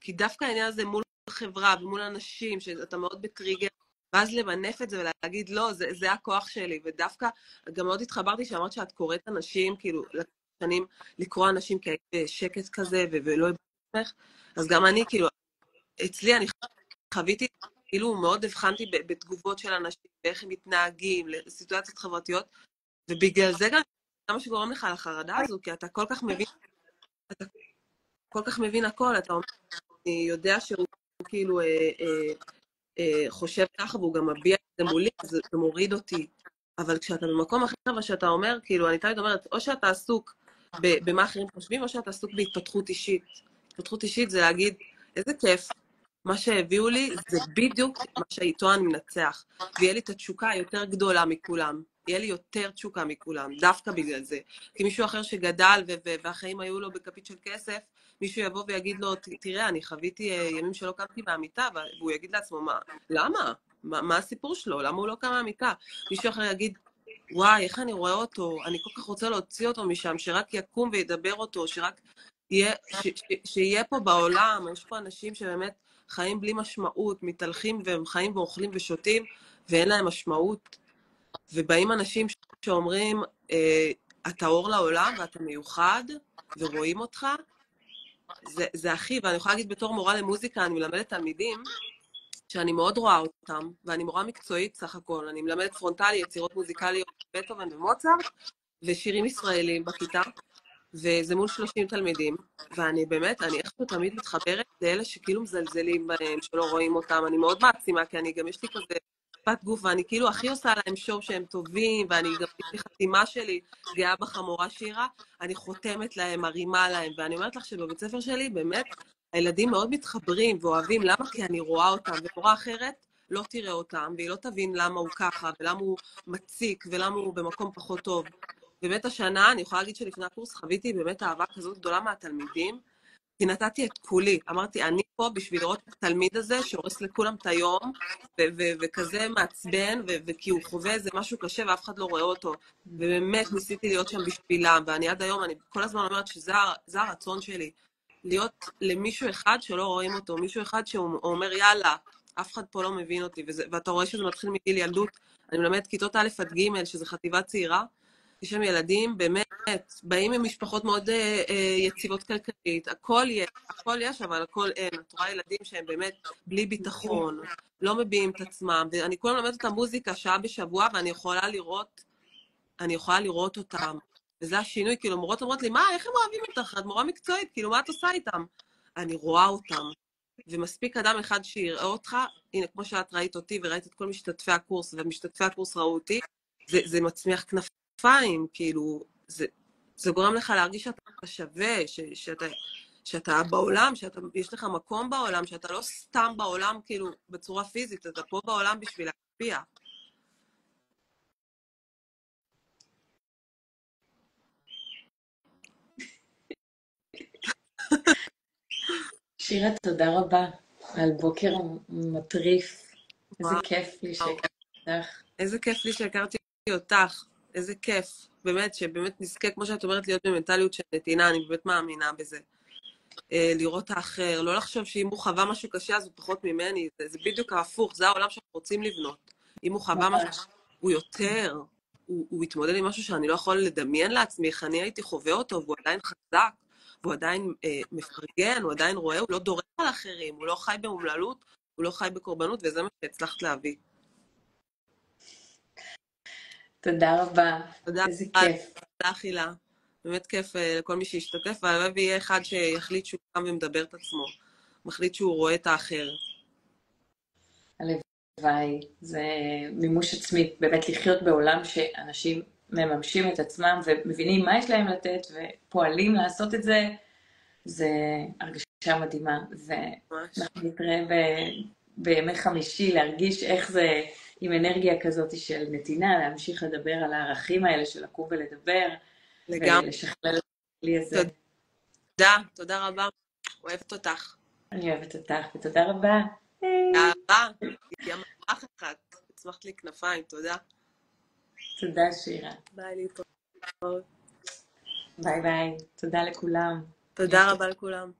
כי דווקא העניין הזה מול חברה ומול אנשים, שאתה מאוד בטריגר, ואז למנף את זה ולהגיד, לא, זה הכוח שלי. ודווקא, גם מאוד התחברתי שאמרת שאת קוראת אנשים, כאילו, לשנים לקרוא אנשים כשקט כזה, ולא הבנתי. אז גם אני, כאילו, אצלי אני חוויתי, כאילו, מאוד הבחנתי בתגובות של אנשים, ואיך הם מתנהגים לסיטואציות חברתיות, ובגלל זה גם מה שגורם לך לחרדה הזו, כי אתה כל כך מבין, אתה כל כך מבין הכל, אתה אומר, אני יודע שהוא כאילו חושב ככה, והוא גם מביע את זה מולי, אז זה מוריד אותי. אבל כשאתה במקום אחר, ושאתה אומר, כאילו, אני תמיד אומרת, או שאתה עסוק במה אחרים חושבים, או שאתה עסוק בהתפתחות אישית. התפתחות אישית זה להגיד, איזה כיף, מה שהביאו לי זה בדיוק מה שאיתו אני מנצח. ויהיה לי את התשוקה היותר גדולה מכולם. יהיה לי יותר תשוקה מכולם, דווקא בגלל זה. כי מישהו אחר שגדל והחיים היו לו בכפית של כסף, מישהו יבוא ויגיד לו, תראה, אני חוויתי ימים שלא קמתי מהמיטה, והוא יגיד לעצמו, למה? מה הסיפור שלו? למה הוא לא קם מהמיטה? מישהו אחר יגיד, וואי, איך אני רואה אותו? אני כל כך רוצה להוציא אותו משם, שרק יקום וידבר אותו, שרק שיהיה פה בעולם. יש פה אנשים שבאמת חיים בלי משמעות, מתהלכים והם חיים ואוכלים ושותים, ואין להם משמעות. ובאים אנשים שאומרים, אתה אור לעולם ואתה מיוחד, ורואים אותך, זה הכי, ואני יכולה להגיד בתור מורה למוזיקה, אני מלמדת תלמידים, שאני מאוד רואה אותם, ואני מורה מקצועית סך הכל, אני מלמדת פרונטלי, יצירות מוזיקליות, בטהובן ומוצרט, ושירים ישראלים בכיתה, וזה מול 30 תלמידים, ואני באמת, אני איכשהו תמיד מתחברת לאלה שכאילו מזלזלים בהם, שלא רואים אותם, אני מאוד מעצימה, כי אני גם יש לי כזה שפת גוף, ואני כאילו הכי עושה להם שואו שהם טובים, ואני גם, יש לי חתימה שלי, גאה בחמורה שירה, אני חותמת להם, מרימה להם, ואני אומרת לך שבבית ספר שלי, באמת, הילדים מאוד מתחברים ואוהבים, למה? כי אני רואה אותם, ומורה אחרת לא תראה אותם, והיא לא תבין למה הוא ככה, ולמה הוא מציק, ולמה הוא במקום פחות טוב. באמת השנה, אני יכולה להגיד שלפני הקורס חוויתי באמת אהבה כזאת גדולה מהתלמידים, כי נתתי את כולי. אמרתי, אני פה בשביל לראות את התלמיד הזה שהורס לכולם את היום, וכזה מעצבן, וכי הוא חווה איזה משהו קשה ואף אחד לא רואה אותו. ובאמת ניסיתי להיות שם בשבילם, ואני עד היום, אני כל הזמן אומרת שזה הרצון שלי. להיות למישהו אחד שלא רואים אותו, מישהו אחד שהוא אומר, יאללה, אף אחד פה לא מבין אותי, ואתה רואה שזה מתחיל מגיל ילדות. אני מלמדת כיתות א' עד ג', שזה חטיבה צעירה, יש שם ילדים באמת, באים ממשפחות מאוד יציבות כלכלית, הכל יש, אבל הכל אין. את רואה ילדים שהם באמת בלי ביטחון, לא מביעים את עצמם, ואני כולם למדת את המוזיקה שעה בשבוע, ואני יכולה לראות אותם. וזה השינוי, כאילו, מורות אומרות לי, מה, איך הם אוהבים אותך? את מורה מקצועית, כאילו, מה את עושה איתם? אני רואה אותם. ומספיק אדם אחד שיראה אותך, הנה, כמו שאת ראית אותי וראית את כל משתתפי הקורס, ומשתתפי הקורס ראו אותי, זה מצמיח כנפיים, כאילו, זה גורם לך להרגיש שאתה שווה, שאתה בעולם, יש לך מקום בעולם, שאתה לא סתם בעולם, כאילו, בצורה פיזית, אתה פה בעולם בשביל להשפיע. שירה, תודה רבה על בוקר מטריף. איזה וואו, כיף לי שהכרתי אותך. איזה כיף לי שהכרתי אותך, איזה כיף. באמת, שבאמת נזכה, כמו שאת אומרת, להיות במנטליות של נתינה, אני באמת מאמינה בזה. לראות האחר, לא לחשוב שאם הוא חווה משהו קשה אז הוא פחות ממני, זה בדיוק ההפוך, זה העולם שאנחנו רוצים לבנות. אם הוא חווה משהו, הוא יותר, הוא התמודד עם משהו שאני לא יכול לדמיין לעצמי, איך אני הייתי חווה אותו, והוא עדיין חזק, והוא עדיין מפרגן, הוא עדיין רואה, הוא לא דורך על אחרים, הוא לא חי באומללות, הוא לא חי בקורבנות, וזה מה שהצלחת להביא. תודה רבה, תודה איזה כיף. לך, הילה. באמת כיף לכל מי שישתתף, והלוואי ויהיה אחד שיחליט שהוא קם ומדבר את עצמו, מחליט שהוא רואה את האחר. הלוואי, זה מימוש עצמי, באמת לחיות בעולם שאנשים מממשים את עצמם ומבינים מה יש להם לתת ופועלים לעשות את זה, זה הרגשה מדהימה. ממש. ואנחנו נתראה בימי חמישי להרגיש איך זה עם אנרגיה כזאת של נתינה, להמשיך לדבר על הערכים האלה של לקום ולדבר, לגמרי. ולשכלל את הכלי הזה. תודה, תודה רבה. אוהבת אותך. אני אוהבת אותך, ותודה רבה. אהבה, היא אמרה אחת. הצמחת לי כנפיים, תודה. תודה שירה. ביי, להתראות. ביי ביי. תודה לכולם. תודה רבה לכולם.